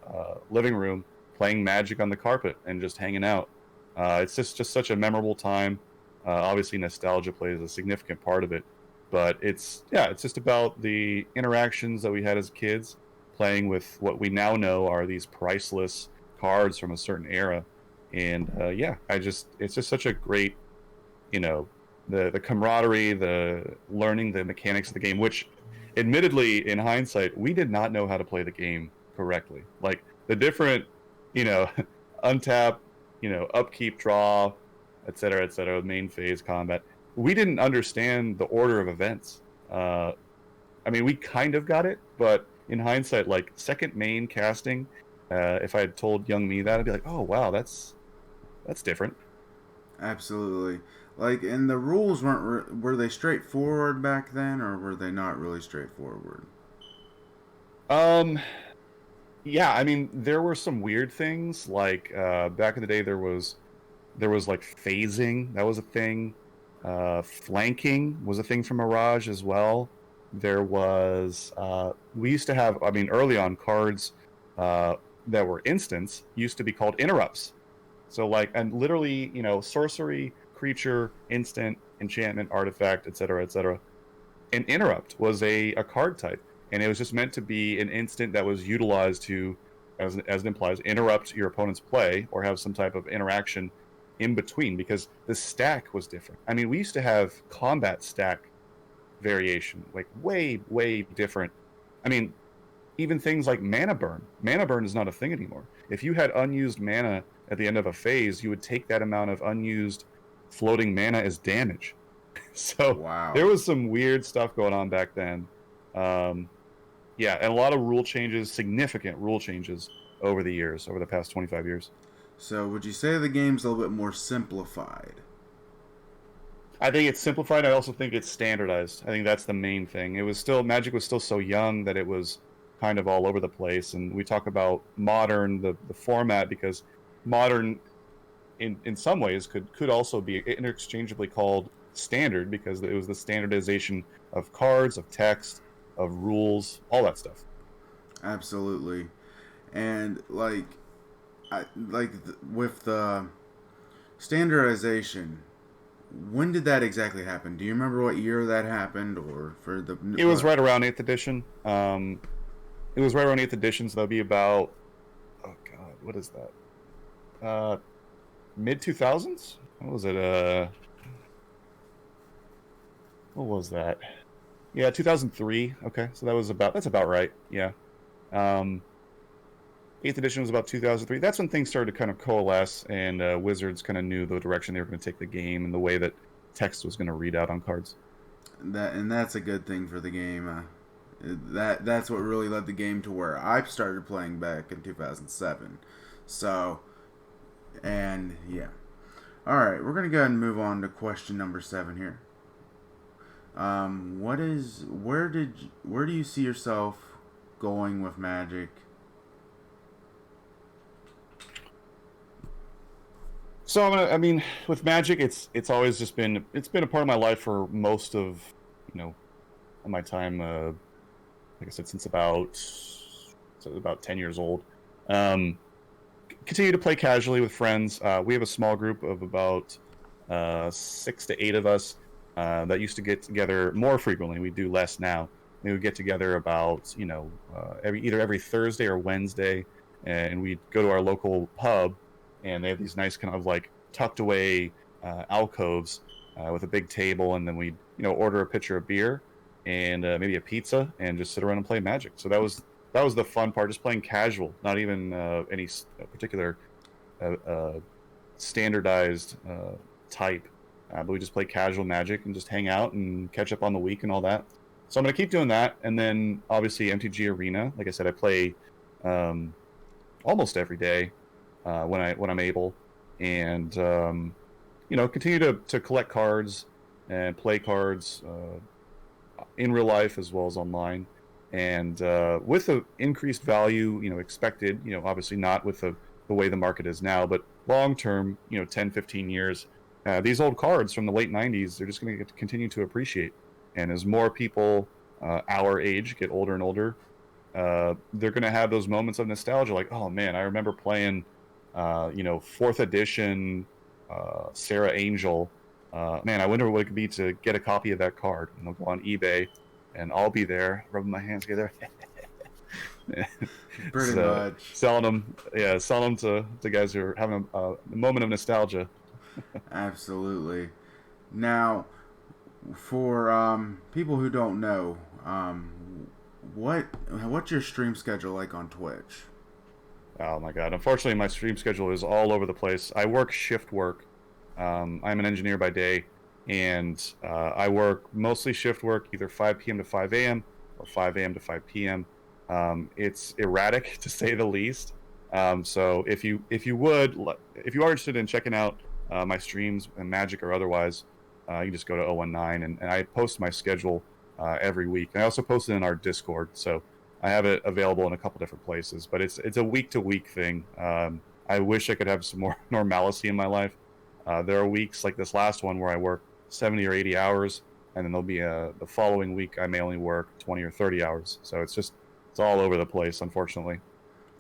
living room, playing Magic on the carpet and just hanging out. It's just such a memorable time. Obviously, nostalgia plays a significant part of it, but it's just about the interactions that we had as kids, playing with what we now know are these priceless cards from a certain era, and it's just such a great, the camaraderie, the learning the mechanics of the game, which, admittedly, in hindsight, we did not know how to play the game correctly. Like the different, you know, untap, upkeep, draw, et cetera, main phase combat. We didn't understand the order of events. I mean, we kind of got it, but in hindsight, like second main casting, if I had told young me that, I'd be like, oh wow, that's different. Absolutely. Like, and the rules were they straightforward back then, or were they not really straightforward? Um, yeah, I mean, there were some weird things. Like back in the day, there was like phasing. That was a thing. Flanking was a thing for Mirage as well. There was we used to have. I mean, early on, cards that were instants used to be called interrupts. So like, and literally, sorcery, creature, instant, enchantment, artifact, etc., etc. An interrupt was a card type, and it was just meant to be an instant that was utilized to, as it implies, interrupt your opponent's play or have some type of interaction in between, because the stack was different. I mean, we used to have combat stack variation, like way different. I mean, even things like mana burn. Mana burn is not a thing anymore. If you had unused mana at the end of a phase, you would take that amount of unused floating mana as damage. So there Wow. was some weird stuff going on back then. Yeah, and a lot of rule changes, significant rule changes over the years, over the past 25 years. So, would you say the game's a little bit more simplified? I think it's simplified. I also think it's standardized. I think that's the main thing. It was still Magic was still so young that it was kind of all over the place. And we talk about modern, the format, because modern in some ways could also be interchangeably called standard, because it was the standardization of cards, of text, of rules, all that stuff. Absolutely. And with the standardization, when did that exactly happen? Do you remember what year that happened, or for the It was right around 8th edition. It was right around 8th edition, so that'll be about, oh god, what is that? Mid 2000s? What was it? What was that? Yeah, 2003. Okay, so that's about right. Yeah. Um, 8th edition was about 2003. That's when things started to kind of coalesce, and Wizards kind of knew the direction they were going to take the game and the way that text was going to read out on cards. that's a good thing for the game. That's what really led the game to where I started playing back in 2007. So, and yeah. All right, we're gonna go ahead and move on to question number 7 here. Where do you see yourself going with Magic? So I mean, with Magic, it's always just been a part of my life for most of you know my time. Like I said, since about 10 years old. Um, Continue to play casually with friends. We have a small group of about 6 to 8 of us that used to get together more frequently. We do less now. We would get together about every Thursday or Wednesday, and we'd go to our local pub, and they have these nice kind of like tucked away alcoves with a big table, and then we'd order a pitcher of beer and maybe a pizza, and just sit around and play Magic. So that was the fun part, just playing casual, not even any particular uh, standardized type. But we just play casual Magic and just hang out and catch up on the week and all that. So I'm gonna keep doing that, and then obviously MTG Arena. Like I said, I play um, almost every day when I'm able, and continue to collect cards and play cards in real life as well as online. And with the increased value, expected, obviously not with the way the market is now, but long term, 10, 15 years, these old cards from the late 90s, they're just going to continue to appreciate. And as more people our age get older and older, they're going to have those moments of nostalgia, like, oh man, I remember playing, fourth edition Sarah Angel. Man, I wonder what it could be to get a copy of that card. And they'll go on eBay, and I'll be there rubbing my hands together. Pretty much. Selling them to guys who are having a moment of nostalgia. Absolutely. Now, for people who don't know, what's your stream schedule like on Twitch? Oh my God. Unfortunately, my stream schedule is all over the place. I work shift work. I'm an engineer by day, and I work mostly shift work, either 5 p.m. to 5 a.m. or 5 a.m. to 5 p.m. It's erratic to say the least. So if you are interested in checking out my streams and Magic or otherwise, you can just go to ohonenine, and I post my schedule every week. And I also post it in our Discord, so I have it available in a couple different places. But it's a week to week thing. I wish I could have some more normalcy in my life. There are weeks like this last one where I work 70 or 80 hours, and then there'll be the following week I may only work 20 or 30 hours. So it's all over the place, unfortunately.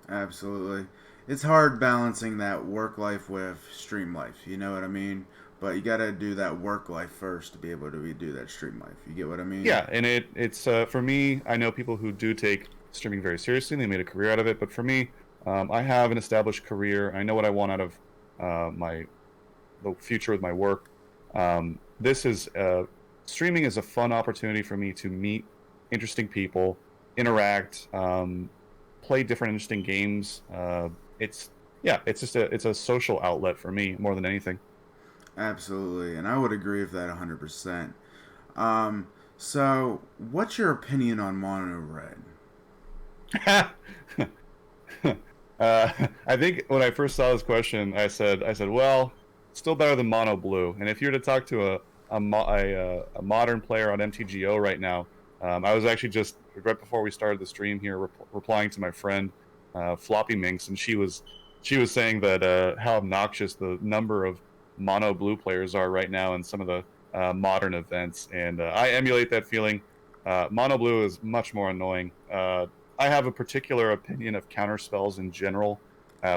Absolutely. It's hard balancing that work life with stream life, you know what I mean? But you gotta do that work life first to be able to do that stream life. You get what I mean? Yeah, and it's for me, I know people who do take streaming very seriously, and they made a career out of it. But for me, I have an established career. I know what I want out of the future with my work. This is streaming is a fun opportunity for me to meet interesting people, interact, play different interesting games. It's a social outlet for me more than anything. Absolutely, and I would agree with that 100%. So what's your opinion on mono red? I think when I first saw this question, I said, well, still better than mono blue. And if you were to talk to a modern player on MTGO right now, I was actually just right before we started the stream here replying to my friend Floppy Minx, and she was saying that how obnoxious the number of mono blue players are right now in some of the modern events, and I emulate that feeling. Mono blue is much more annoying. I have a particular opinion of counter spells in general,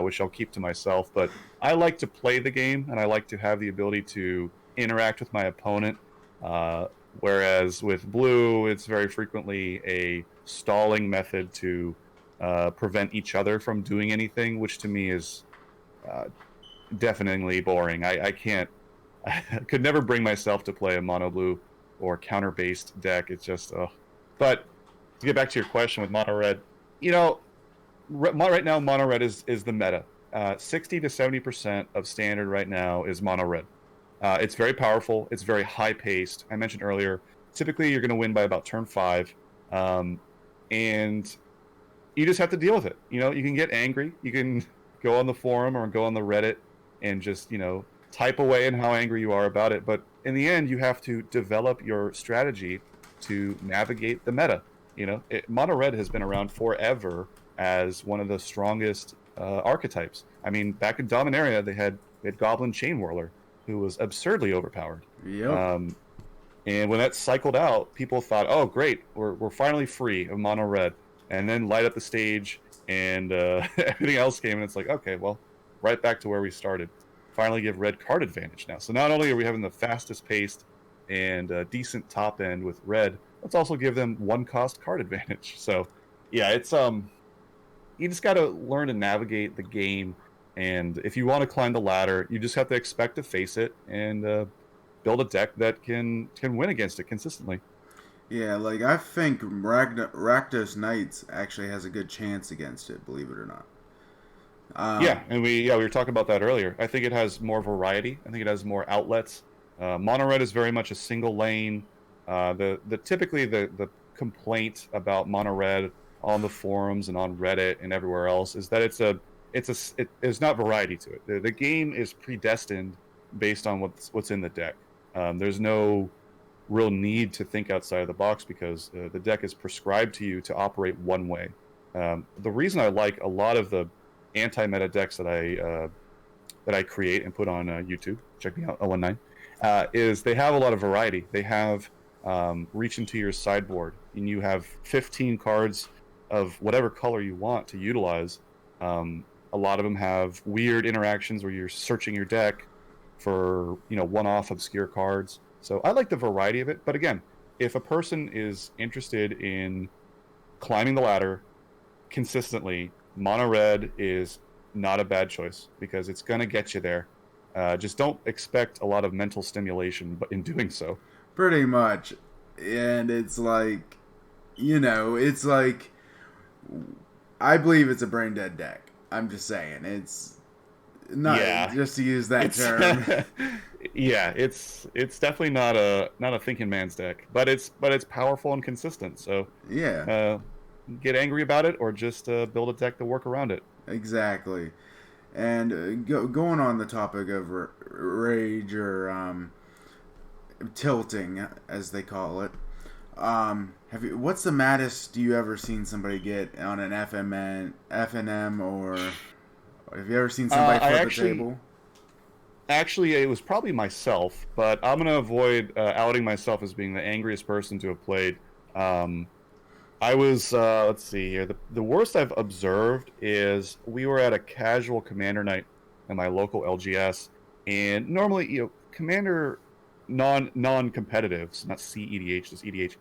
which I'll keep to myself, but I like to play the game, and I like to have the ability to interact with my opponent. Whereas with blue, it's very frequently a stalling method to prevent each other from doing anything, which to me is definitely boring. I can't, I could never bring myself to play a mono blue or counter based deck. It's just, but to get back to your question with mono red, right now mono red is the meta. 60 to 70% of standard right now is mono red. It's very powerful. It's very high paced. I mentioned earlier, typically you're going to win by about turn 5, and you just have to deal with it. You can get angry. You can go on the forum or go on the Reddit and just type away in how angry you are about it, but in the end, you have to develop your strategy to navigate the meta. Mono red has been around forever as one of the strongest archetypes. I mean, back in Dominaria, they had Goblin Chain Whirler, who was absurdly overpowered. Yep. And when that cycled out, people thought, "Oh, great, we're finally free of mono red." And then light up the stage, and everything else came, and it's like, okay, well, right back to where we started. Finally, give red card advantage now. So not only are we having the fastest paced and decent top end with red, let's also give them 1-cost card advantage. So, yeah, it's you just got to learn to navigate the game, and if you want to climb the ladder, you just have to expect to face it and build a deck that can win against it consistently. Yeah, like I think Rakdos Knights actually has a good chance against it, believe it or not. Yeah, and we were talking about that earlier. I think it has more variety. I think it has more outlets. Mono red is very much a single lane. Typically the complaint about mono red on the forums and on Reddit and everywhere else is that there's not variety to it. The game is predestined based on what's in the deck. There's no real need to think outside of the box because the deck is prescribed to you to operate one way. The reason I like a lot of the anti-meta decks that I create and put on YouTube, check me out, ohonenine, is they have a lot of variety. They have reach into your sideboard, and you have 15 cards of whatever color you want to utilize. A lot of them have weird interactions where you're searching your deck for one-off obscure cards. So I like the variety of it. But again, if a person is interested in climbing the ladder consistently, mono red is not a bad choice because it's going to get you there. Just don't expect a lot of mental stimulation but in doing so. Pretty much. And it's like, it's like, I believe it's a brain dead deck. I'm just saying. It's not, just to use that term. Yeah, it's definitely not a thinking man's deck, but it's powerful and consistent. So yeah, get angry about it or just build a deck to work around it. Exactly. And going on the topic of rage or tilting, as they call it, what's the maddest you ever seen somebody get on an FNM, or have you ever seen somebody flip the table? Actually, it was probably myself, but I'm going to avoid outing myself as being the angriest person to have played. I was, let's see here, the worst I've observed is we were at a casual Commander night at my local LGS, and normally, Commander non-competitive, so not CEDH, just EDH,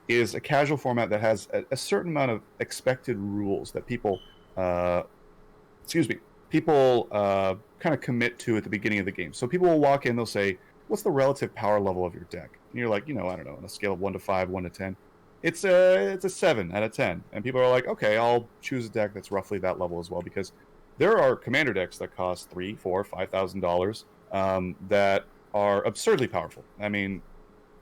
is a casual format that has a certain amount of expected rules that people kind of commit to at the beginning of the game. So people will walk in, they'll say, what's the relative power level of your deck? And you're like, I don't know, on a scale of 1 to 5, 1 to 10. It's a 7 out of 10. And people are like, okay, I'll choose a deck that's roughly that level as well, because there are commander decks that cost $3,000, $4,000, $5,000 that are absurdly powerful. I mean,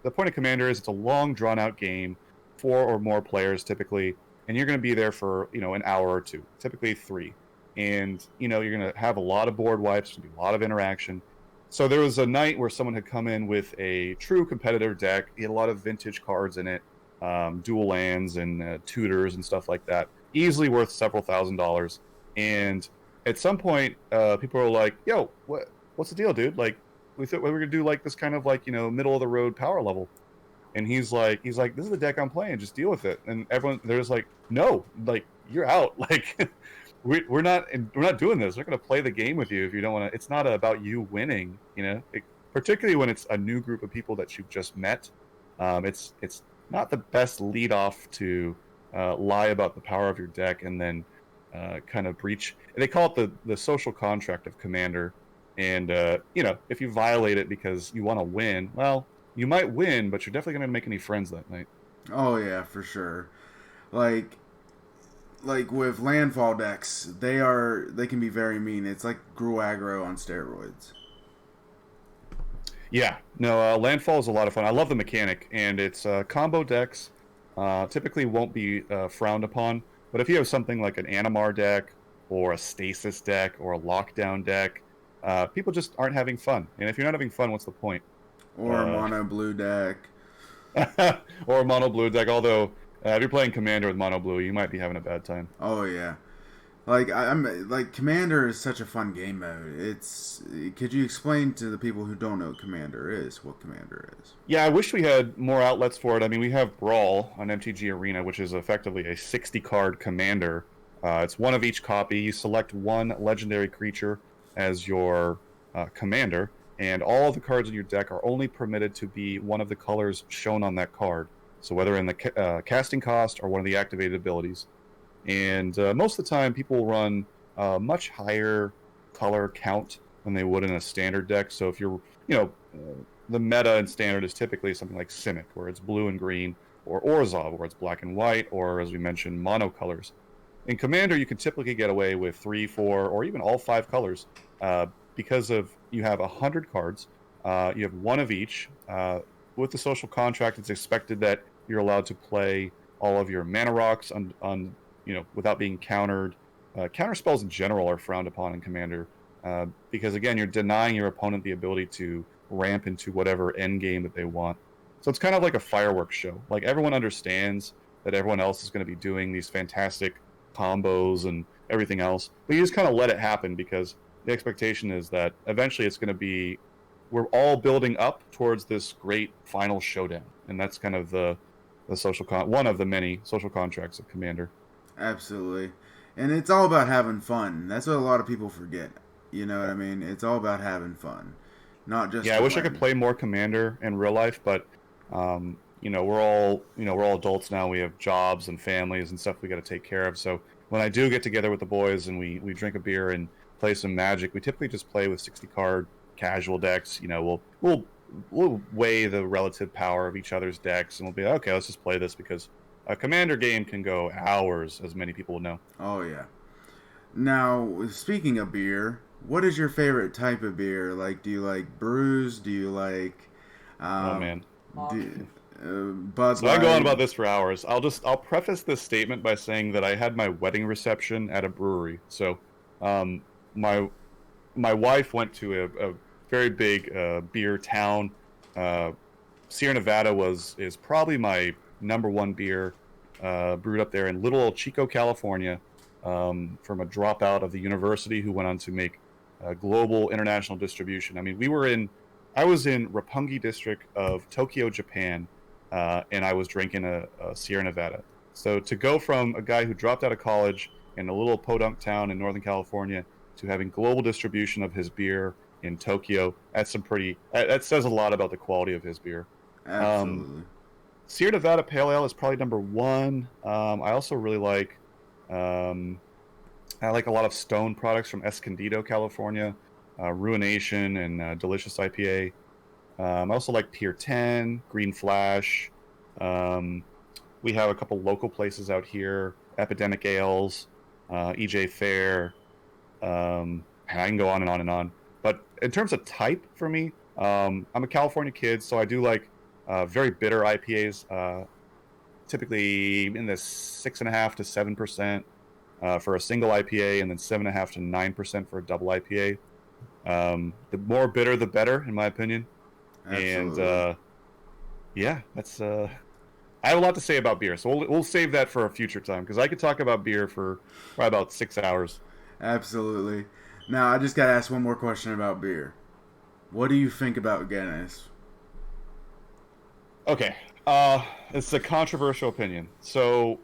the point of commander is it's a long, drawn-out game, 4 or more players typically, and you're going to be there for, an hour or two, typically 3. And, you're going to have a lot of board wipes, a lot of interaction. So there was a night where someone had come in with a true competitor deck. He had a lot of vintage cards in it, dual lands and tutors and stuff like that. Easily worth several $1,000s. And at some point, people were like, yo, what's the deal, dude? Like, we thought we were going to do like this kind of like, middle of the road power level. And he's like, this is the deck I'm playing. Just deal with it. And everyone, they're just like, no, like, you're out. Like, we're not doing this. We're going to play the game with you if you don't want to. It's not about you winning, particularly when it's a new group of people that you've just met. It's not the best lead off to lie about the power of your deck and then kind of breach. They call it the social contract of Commander. And, if you violate it because you want to win, well, you might win, but you're definitely going to make any friends that night. Oh, yeah, for sure. Like with landfall decks, they can be very mean. It's like Gruul aggro on steroids. Yeah, no, landfall is a lot of fun. I love the mechanic, and it's combo decks typically won't be frowned upon. But if you have something like an Animar deck or a Stasis deck or a Lockdown deck, people just aren't having fun. And if you're not having fun, what's the point? Or a mono blue deck. Or a mono blue deck. Although, if you're playing Commander with mono blue, you might be having a bad time. Oh yeah. Like I'm like Commander is such a fun game mode. Could you explain to the people who don't know what Commander is? Yeah, I wish we had more outlets for it. I mean, we have Brawl on MTG Arena, which is effectively a 60 card Commander. It's one of each copy. You select one legendary creature as your commander, and all of the cards in your deck are only permitted to be one of the colors shown on that card. So whether in the casting cost or one of the activated abilities. And most of the time, people will run a much higher color count than they would in a standard deck. So if you're, the meta in standard is typically something like Simic, where it's blue and green, or Orzhov, where it's black and white, or as we mentioned, monocolors. In Commander, you can typically get away with 3, 4, or even all 5 colors because you have 100 cards. You have one of each. With the social contract, it's expected that you're allowed to play all of your mana rocks without being countered. Counter spells in general are frowned upon in Commander because, again, you're denying your opponent the ability to ramp into whatever end game that they want. So it's kind of like a fireworks show. Like, everyone understands that everyone else is going to be doing these fantastic combos and everything else, but you just kind of let it happen because the expectation is that eventually it's going to be, we're all building up towards this great final showdown, and that's kind of the one of the many social contracts of Commander. Absolutely. And it's all about having fun. That's what a lot of people forget. You know what I mean? It's all about having fun, not just. Yeah, I wish I could play more Commander in real life, but we're all adults now. We have jobs and families and stuff we got to take care of. So when I do get together with the boys and we drink a beer and play some Magic, we typically just play with 60 card casual decks. We'll weigh the relative power of each other's decks, and we'll be okay. Let's just play this because a Commander game can go hours, as many people know. Oh yeah. Now, speaking of beer, what is your favorite type of beer? Like, do you like brews? Do you like? Oh man. Bud So I go on about this for hours. I'll preface this statement by saying that I had my wedding reception at a brewery. So, my wife went to a very big beer town. Sierra Nevada is probably my number one beer brewed up there in little old Chico, California, from a dropout of the university who went on to make global international distribution. I mean, I was in Roppongi district of Tokyo, Japan, and I was drinking a Sierra Nevada. So to go from a guy who dropped out of college in a little podunk town in Northern California to having global distribution of his beer in Tokyo, that says a lot about the quality of his beer. Absolutely. Sierra Nevada Pale Ale is probably number one. I also really like I like a lot of Stone products from Escondido, California, Ruination and Delicious IPA. I also like Pier 10, Green Flash. We have a couple local places out here, Epidemic Ales, EJ Fair, and I can go on and on and on. But in terms of type for me, I'm a California kid, so I do like very bitter IPAs, typically in the 6.5% to 7% for a single IPA, and then 7.5% to 9% for a double IPA. The more bitter, the better, in my opinion. Absolutely. And yeah, that's. I have a lot to say about beer, so we'll save that for a future time because I could talk about beer for probably about 6 hours. Absolutely. Now, I just got to ask one more question about beer. What do you think about Guinness? Okay, it's a controversial opinion. So,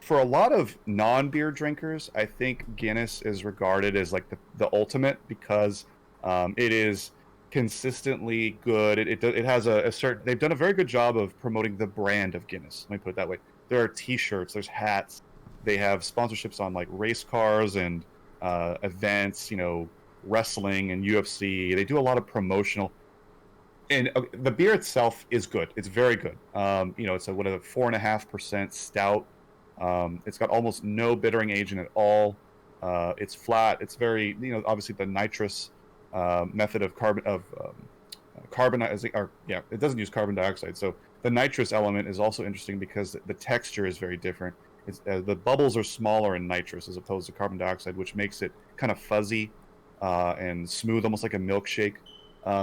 for a lot of non-beer drinkers, I think Guinness is regarded as like the ultimate because it is consistently good. It has a certain. They've done a very good job of promoting the brand of Guinness. Let me put it that way. There are T-shirts, there's hats. They have sponsorships on like race cars and events. Wrestling and UFC. They do a lot of promotional. And the beer itself is good. It's very good. It's a 4.5% stout. It's got almost no bittering agent at all. It's flat. It's very, obviously the nitrous method of it doesn't use carbon dioxide. So the nitrous element is also interesting because the texture is very different. The bubbles are smaller in nitrous as opposed to carbon dioxide, which makes it kind of fuzzy. and smooth, almost like a milkshake.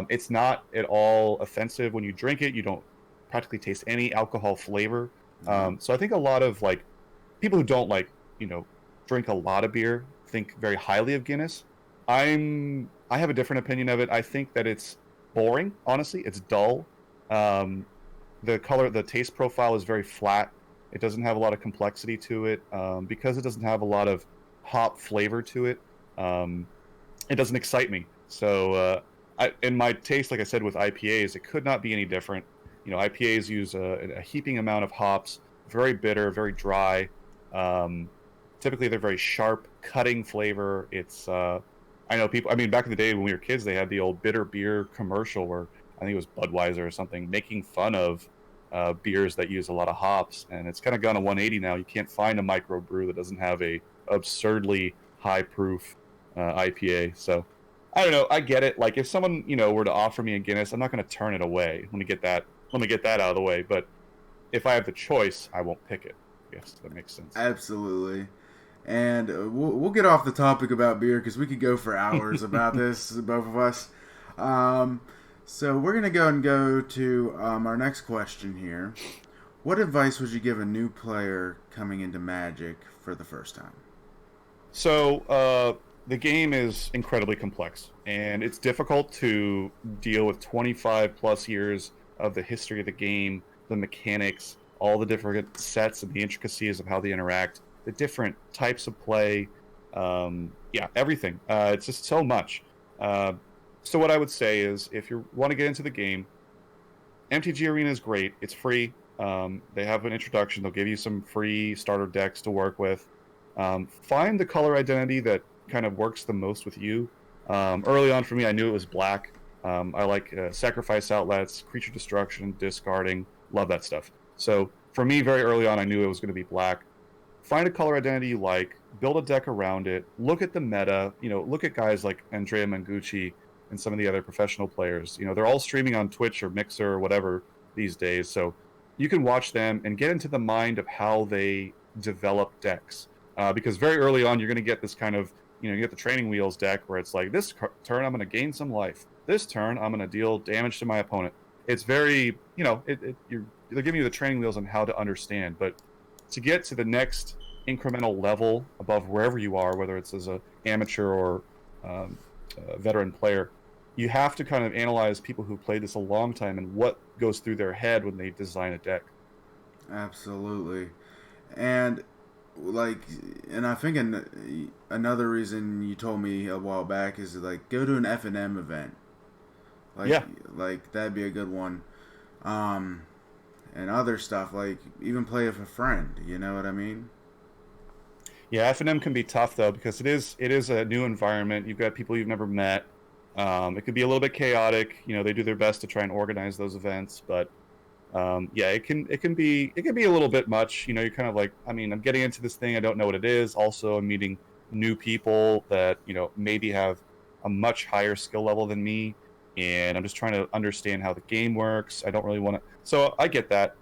It's not at all offensive when you drink it. You don't practically taste any alcohol flavor. So I think a lot of like people who don't like, drink a lot of beer think very highly of Guinness. I have a different opinion of it. I think that it's boring, honestly. It's dull. Um, the taste profile is very flat. It doesn't have a lot of complexity to it. Because it doesn't have a lot of hop flavor to it. It doesn't excite me. So, in my taste, like I said, with IPAs, it could not be any different. IPAs use a heaping amount of hops, very bitter, very dry. Typically, they're very sharp, cutting flavor. I know people. I mean, back in the day when we were kids, they had the old bitter beer commercial where I think it was Budweiser or something, making fun of beers that use a lot of hops. And it's kind of gone a 180 now. You can't find a microbrew that doesn't have a absurdly high proof IPA. So I don't know. I get it. Like if someone were to offer me a Guinness, I'm not going to turn it away. Let me get that out of the way. But if I have the choice, I won't pick it. Yes, that makes sense. Absolutely. And we'll get off the topic about beer because we could go for hours about this, both of us. So we're going to go to our next question here. What advice would you give a new player coming into Magic for the first time? So the game is incredibly complex, and it's difficult to deal with 25 plus years of the history of the game, the mechanics, all the different sets and the intricacies of how they interact, the different types of play, everything. It's just so much. So what I would say is, if you want to get into the game, MTG Arena is great. It's free. They have an introduction. They'll give you some free starter decks to work with. Find the color identity that kind of works the most with you. Early on for me, I knew it was black. I like sacrifice outlets, creature destruction, discarding. Love that stuff. So for me, very early on, I knew it was going to be black. Find a color identity you like, build a deck around it, look at the meta, look at guys like Andrea Mangucci and some of the other professional players. They're all streaming on Twitch or Mixer or whatever these days. So you can watch them and get into the mind of how they develop decks. Because very early on, you're going to get this kind of, you get the training wheels deck where it's like, this turn, I'm going to gain some life. This turn, I'm going to deal damage to my opponent. It's very, they're giving you the training wheels on how to understand. But to get to the next incremental level above wherever you are, whether it's as an amateur or a veteran player, you have to kind of analyze people who played this a long time and what goes through their head when they design a deck. Absolutely. And I think another reason you told me a while back is go to an F&M event. That'd be a good one. And other stuff, even play with a friend, you know what I mean? Yeah, F&M can be tough though, because it is a new environment. You've got people you've never met. It could be a little bit chaotic. They do their best to try and organize those events, but it can be a little bit much. You're kind of like, I'm getting into this thing, I don't know what it is. Also, I'm meeting new people that maybe have a much higher skill level than me, and I'm just trying to understand how the game works. I don't really want to. So I get that.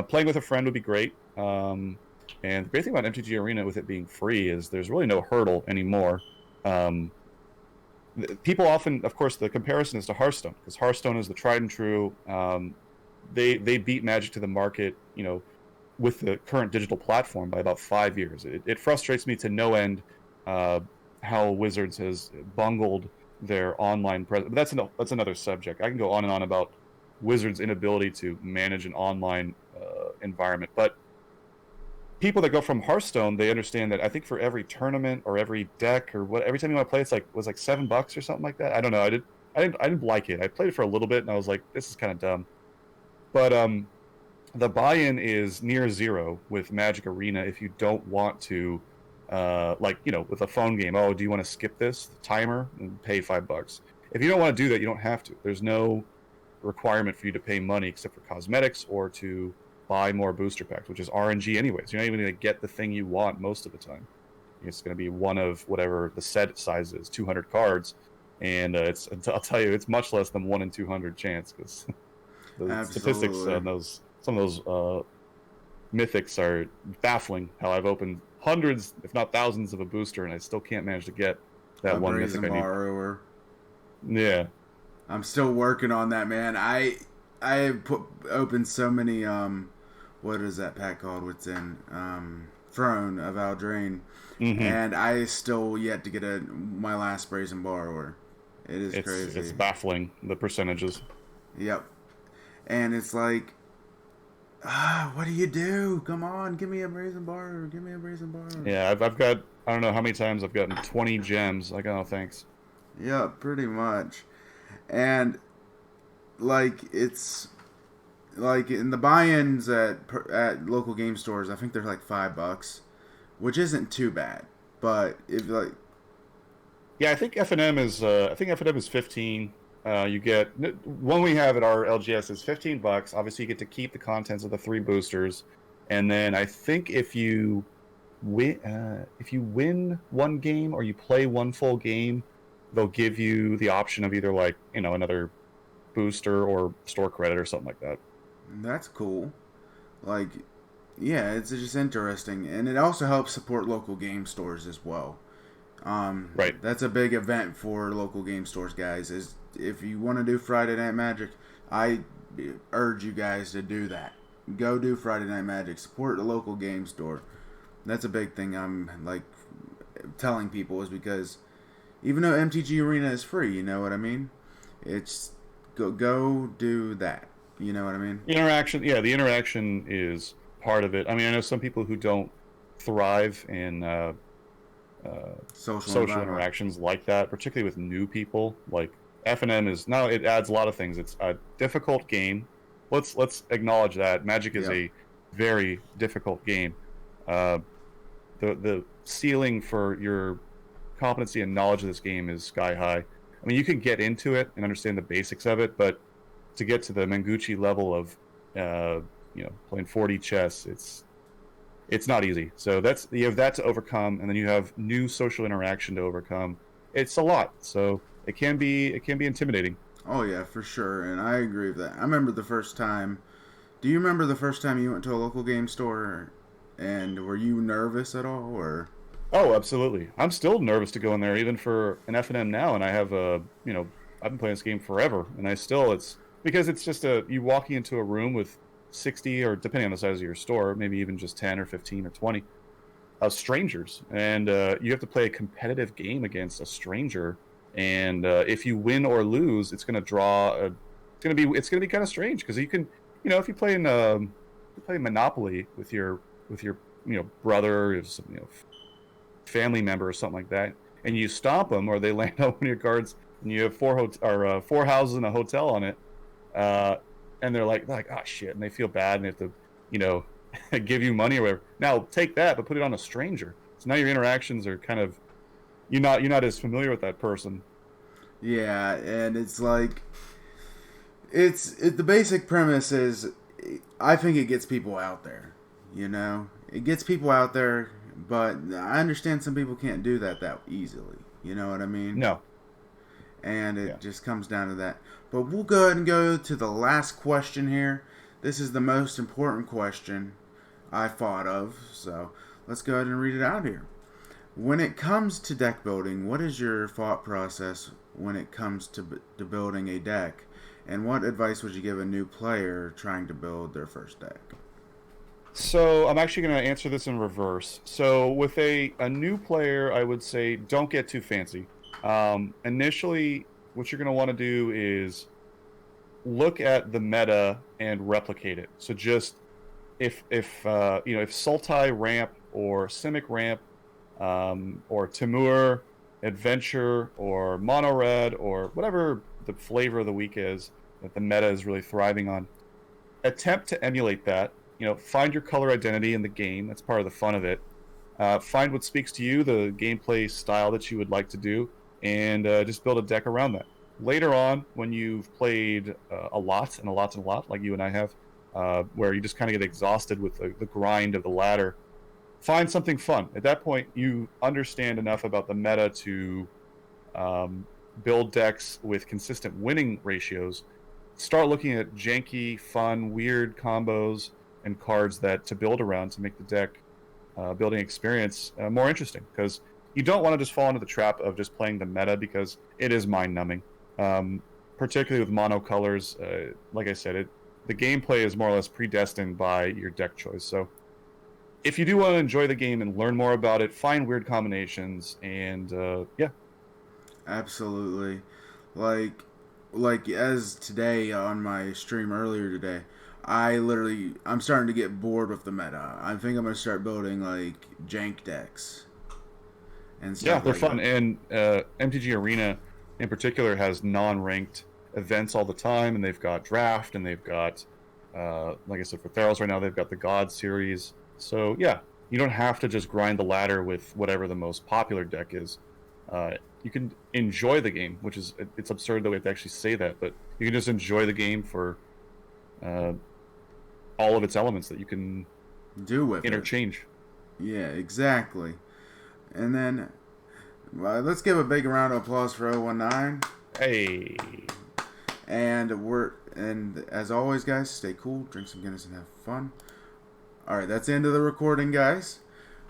Playing with a friend would be great. And the great thing about MTG Arena, with it being free, is there's really no hurdle anymore. People often, of course, the comparison is to Hearthstone, because Hearthstone is the tried and true. They beat Magic to the market, with the current digital platform by about 5 years. It frustrates me to no end how Wizards has bungled their online presence. But that's another subject. I can go on and on about Wizards' inability to manage an online environment. But people that go from Hearthstone, they understand that I think for every tournament or every deck or every time you want to play, was like $7 or something like that. I don't know. I didn't like it. I played it for a little bit and I was like, this is kind of dumb. But the buy-in is near zero with Magic Arena if you don't want to, with a phone game. Oh, do you want to skip this timer and pay $5? If you don't want to do that, you don't have to. There's no requirement for you to pay money except for cosmetics or to buy more booster packs, which is RNG anyways. You're not even going to get the thing you want most of the time. It's going to be one of whatever the set size is, 200 cards, and I'll tell you, it's much less than 1 in 200 chance, because the statistics on some of those mythics are baffling. How I've opened hundreds, if not thousands, of a booster, and I still can't manage to get that A one mythic brazen I need. borrower. Yeah. I'm still working on that, man. I put opened so many what is that pack called? What's in Throne of Aldrain, Hmm. and I still yet to get my last brazen borrower. It is It's crazy. baffling, the percentages. Yep. And it's like, what do you do? Come on, give me a brazen borrower. Give me a brazen borrower. Yeah, I've got, I don't know how many times I've gotten 20 gems. Like, oh, thanks. Yeah, pretty much. And like it's like in the buy-ins at local game stores, I think they're like $5, which isn't too bad. But if like Yeah, I think F&M is 15. You get one we have at our LGS is $15. Obviously, you get to keep the contents of the 3 boosters, and then I think if you win one game or you play one full game, they'll give you the option of either, like, another booster or store credit or something like that. that's cool. Like yeah, it's just interesting, and it also helps support local game stores as well. Right. That's a big event for local game stores, guys. Is if you want to do Friday Night Magic, I urge you guys to do that. Go do Friday Night Magic. Support the local game store. That's a big thing. I'm like telling people is because even though MTG Arena is free, you know what I mean. It's go do that. You know what I mean. Interaction, yeah, the interaction is part of it. I mean, I know some people who don't thrive in Social social environment. interactions like that, particularly with new people. Like, F&M is now, it adds a lot of things. It's a difficult game. Let's acknowledge that Magic is Yep. a very difficult game. Uh, the ceiling for your competency and knowledge of this game is sky high. I mean, you can get into it and understand the basics of it, but to get to the Mengucci level of playing 4D chess, it's not easy. So you have that to overcome, and then you have new social interaction to overcome. It's a lot, so it can be intimidating. Oh yeah, for sure, and I agree with that. I remember the first time. Do you remember the first time you went to a local game store, and were you nervous at all, or? Oh, absolutely. I'm still nervous to go in there, even for an F&M now, and I have I've been playing this game forever, and it's because it's just you walking into a room with 60, or depending on the size of your store, maybe even just 10 or 15 or 20 strangers, and you have to play a competitive game against a stranger, and if you win or lose, it's going to it's going to be kind of strange, because you can, if you play Monopoly with your brother, or family member or something like that, and you stomp them, or they land on one of your cards, and you have four houses and a hotel on it, uh, and they're like, oh shit, and they feel bad, and they have to, you know, give you money or whatever. Now take that, but put it on a stranger. So now your interactions are kind of, you're not as familiar with that person. Yeah, and it's like the basic premise is I think it gets people out there. You know, it gets people out there, but I understand some people can't do that easily. You know what I mean? No, And yeah. it just comes down to that. But we'll go ahead and go to the last question here. This is the most important question I thought of, so let's go ahead and read it out here. When it comes to deck building, what is your thought process when it comes to building a deck? And what advice would you give a new player trying to build their first deck? So I'm actually going to answer this in reverse. So with a new player, I would say don't get too fancy. Initially, what you're going to want to do is look at the meta and replicate it. So just if Sultai ramp or Simic ramp, or Timur adventure or mono red, or whatever the flavor of the week is that the meta is really thriving on, attempt to emulate that. Find your color identity in the game. That's part of the fun of it. Find what speaks to you, the gameplay style that you would like to do, and just build a deck around that. Later on, when you've played a lot and a lot and a lot, like you and I have, where you just kind of get exhausted with the grind of the ladder, find something fun. At that point, you understand enough about the meta to build decks with consistent winning ratios. Start looking at janky, fun, weird combos and cards that to build around to make the deck building experience more interesting. Because you don't want to just fall into the trap of just playing the meta because it is mind-numbing. Particularly with mono colors, like I said, the gameplay is more or less predestined by your deck choice. So if you do want to enjoy the game and learn more about it, find weird combinations, and yeah. Absolutely. Like as today on my stream earlier today, I'm starting to get bored with the meta. I think I'm gonna start building like jank decks and Yeah, stuff they're like fun. that. And MTG Arena in particular has non-ranked events all the time, and they've got draft, and they've got, like I said, for Theros right now, they've got the God series. So yeah, you don't have to just grind the ladder with whatever the most popular deck is. You can enjoy the game, which is, it's absurd that we have to actually say that, but you can just enjoy the game for uh, all of its elements that you can Do with it. interchange. Yeah, exactly. And then let's give a big round of applause for 019. Hey, And as always, guys, stay cool, drink some Guinness, and have fun. All right, that's the end of the recording, guys.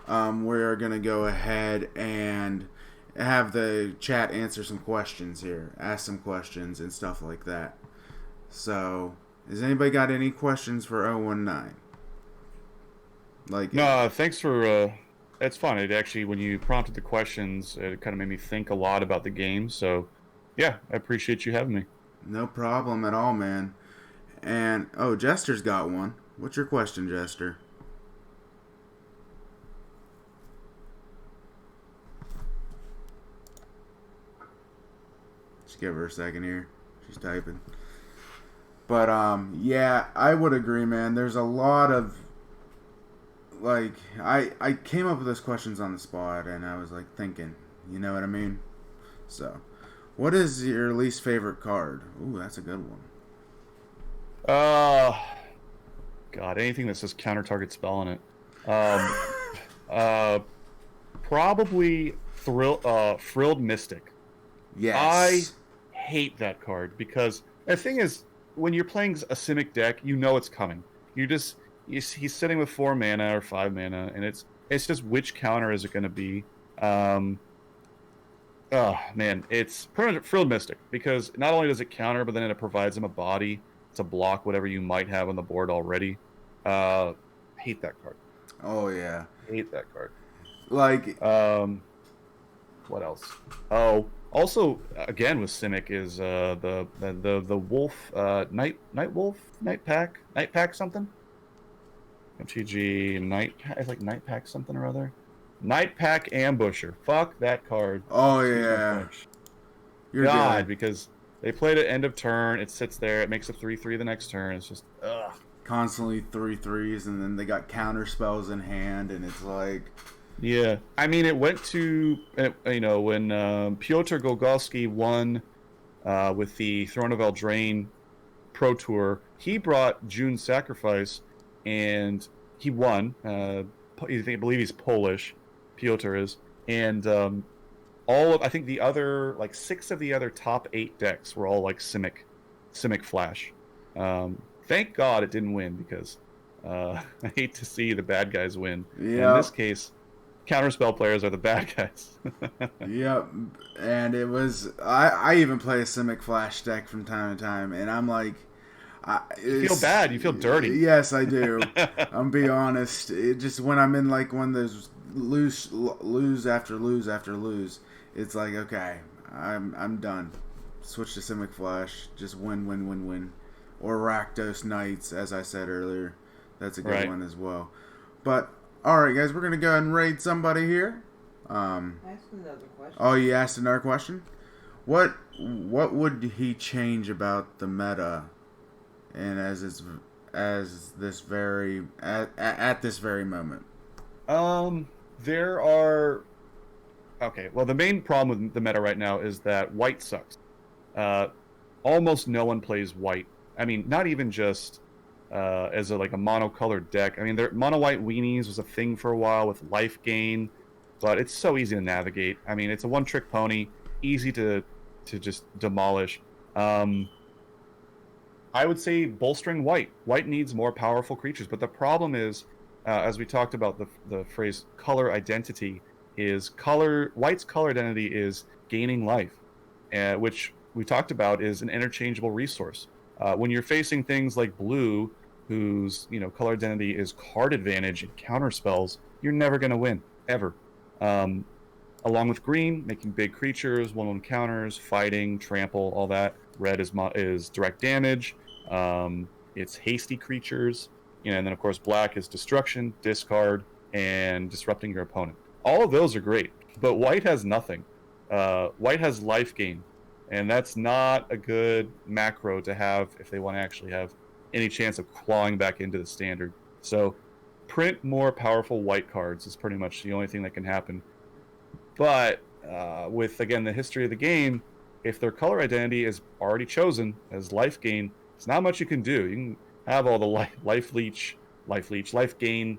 We're gonna go ahead and have the chat answer some questions here, ask some questions and stuff like that. So, has anybody got any questions for 019? Like, no, thanks for. It's fun. It actually, when you prompted the questions, it kind of made me think a lot about the game. So, yeah, I appreciate you having me. no problem at all, man. And Jester's got one. What's your question, Jester? Just give her a second here. She's typing. But yeah, I would agree, man. There's a lot of like I came up with those questions on the spot, and I was like thinking, you know what I mean? So, what is your least favorite card? Ooh, that's a good one. God, anything that says counter target spell on it. Probably Frilled Mystic. Yes. I hate that card because the thing is, when you're playing a Simic deck, you know it's coming. He's sitting with 4 mana or 5 mana, and it's just which counter is it going to be? Oh man, it's pretty much Frilled Mystic because not only does it counter, but then it provides him a body to block whatever you might have on the board already. Hate that card. Oh yeah. Hate that card. Like What else? Oh, also again with Simic is the wolf night pack something. MTG night pack, it's like night pack something or other. Night pack ambusher. Fuck that card. oh yeah. You're God, good. because they played it end of turn. It sits there. It makes a 3/3 the next turn. It's just ugh. Constantly 3/3s, and then they got counter spells in hand, and it's like, Yeah, I mean, it went to when Pyotr Gogolski won with the Throne of Eldraine Pro Tour. He brought June's Sacrifice, and he won. I believe he's Polish. Pyotr is, and I think the other 6 of the other top 8 decks were all like Simic Flash. Thank God it didn't win because I hate to see the bad guys win. yeah. In this case, counterspell players are the bad guys. Yep, and it was. I even play a Simic Flash deck from time to time, and I'm like, You feel bad. You feel dirty. Yes, I do. I'm be honest. It just when I'm in like one of those lose after lose, it's like okay, I'm done. Switch to Simic Flash. Just win. Or Rakdos Knights, as I said earlier. That's a good one as well. But all right, guys, we're gonna go ahead and raid somebody here. I asked another question. Oh, you asked another question? What would he change about the meta, and at this very moment? There are. Okay, well, the main problem with the meta right now is that white sucks. Almost no one plays white. I mean, not even just as a monocolored deck. I mean, mono white weenies was a thing for a while with life gain, but it's so easy to navigate. I mean, it's a one-trick pony, easy to just demolish. I would say bolstering white. White needs more powerful creatures, but the problem is, as we talked about the phrase color identity, is White's color identity is gaining life, which we talked about is an interchangeable resource. When you're facing things like blue, whose color identity is card advantage and counter spells, you're never going to win ever. Along with green, making big creatures, 1/1 counters, fighting, trample, all that. Red is direct damage. It's hasty creatures, and then of course black is destruction, discard, and disrupting your opponent. All of those are great, but white has nothing. White has life gain, and that's not a good macro to have if they want to actually have any chance of clawing back into the standard. So print more powerful white cards is pretty much the only thing that can happen. But with, again, the history of the game, if their color identity is already chosen as life gain, there's not much you can do. You can have all the life gain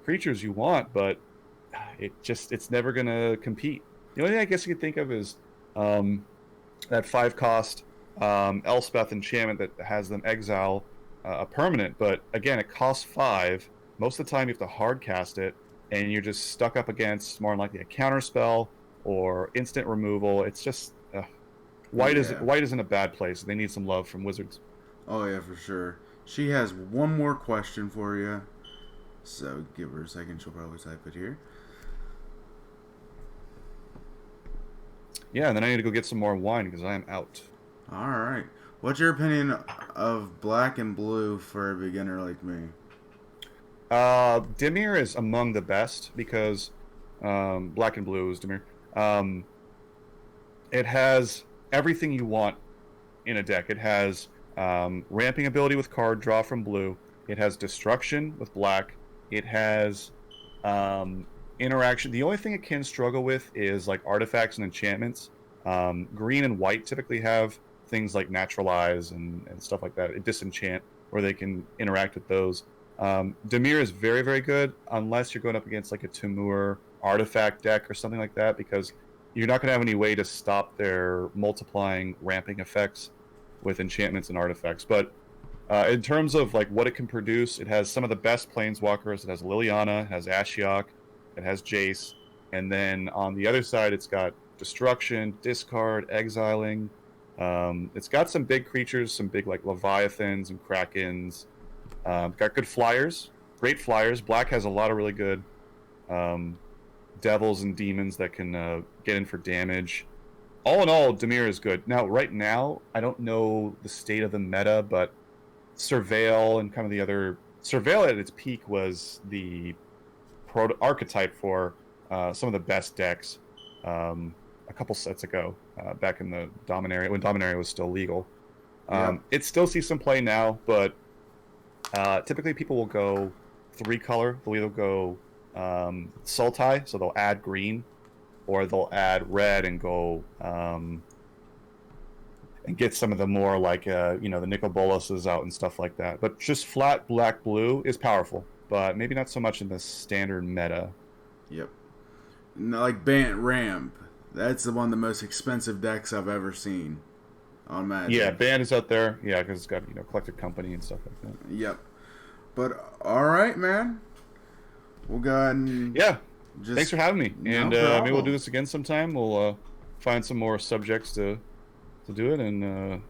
creatures you want, but it's never going to compete. The only thing I guess you could think of is that 5-cost Elspeth enchantment that has them exile a permanent, but again, it costs 5. Most of the time you have to hard cast it, and you're just stuck up against more than likely a counter spell or instant removal. It's just white is in a bad place. They need some love from Wizards. Oh yeah, for sure. She has one more question for you, so give her a second. She'll probably type it here. Yeah, and then I need to go get some more wine because I am out. All right. What's your opinion of black and blue for a beginner like me? Dimir is among the best because black and blue is Dimir. It has everything you want in a deck. It has ramping ability with card draw from blue. It has destruction with black. It has interaction. The only thing it can struggle with is like artifacts and enchantments. Green and white typically have things like naturalize and stuff like that. Disenchant, where they can interact with those. Dimir is very, very good unless you're going up against like a Timur artifact deck or something like that, because you're not going to have any way to stop their multiplying ramping effects with enchantments and artifacts. But in terms of like what it can produce, it has some of the best planeswalkers. It has Liliana, it has Ashiok, it has Jace, and then on the other side it's got destruction, discard, exiling. It's got some big creatures, some big like Leviathans and Krakens. Got good flyers, great flyers. Black has a lot of really good devils and demons that can get in for damage. All in all, Dimir is good. Now, right now, I don't know the state of the meta, but Surveil and kind of the other... Surveil at its peak was the archetype for some of the best decks a couple sets ago, back in the Dominaria, when Dominaria was still legal. It still sees some play now, but typically people will go 3-color. They'll either go Sultai, so they'll add green, or they'll add red and go and get some of the more like the Nicol Boluses out and stuff like that. But just flat black blue is powerful, but maybe not so much in the standard meta. Yep. Like Bant Ramp. That's the one of the most expensive decks I've ever seen on Magic. Yeah, Bant is out there. Yeah, because it's got Collected Company and stuff like that. Yep. But all right, man. We'll go ahead and thanks for having me. And maybe we'll do this again sometime. We'll find some more subjects to do it. And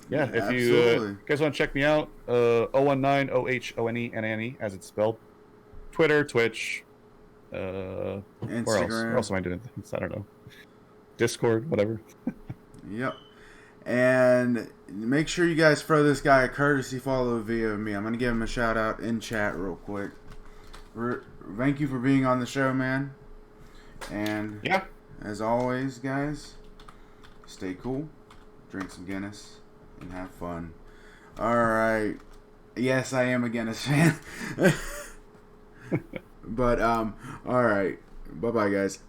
if you guys want to check me out, ohonenine, ohonenine, as it's spelled. Twitter, Twitch, Instagram. Where else am I doing things? I don't know. Discord, whatever. Yep. And make sure you guys throw this guy a courtesy follow via me. I'm going to give him a shout out in chat real quick. Thank you for being on the show, man. And as always, guys, stay cool, drink some Guinness, and have fun. All right. Yes, I am a Guinness fan. But all right. Bye-bye, guys.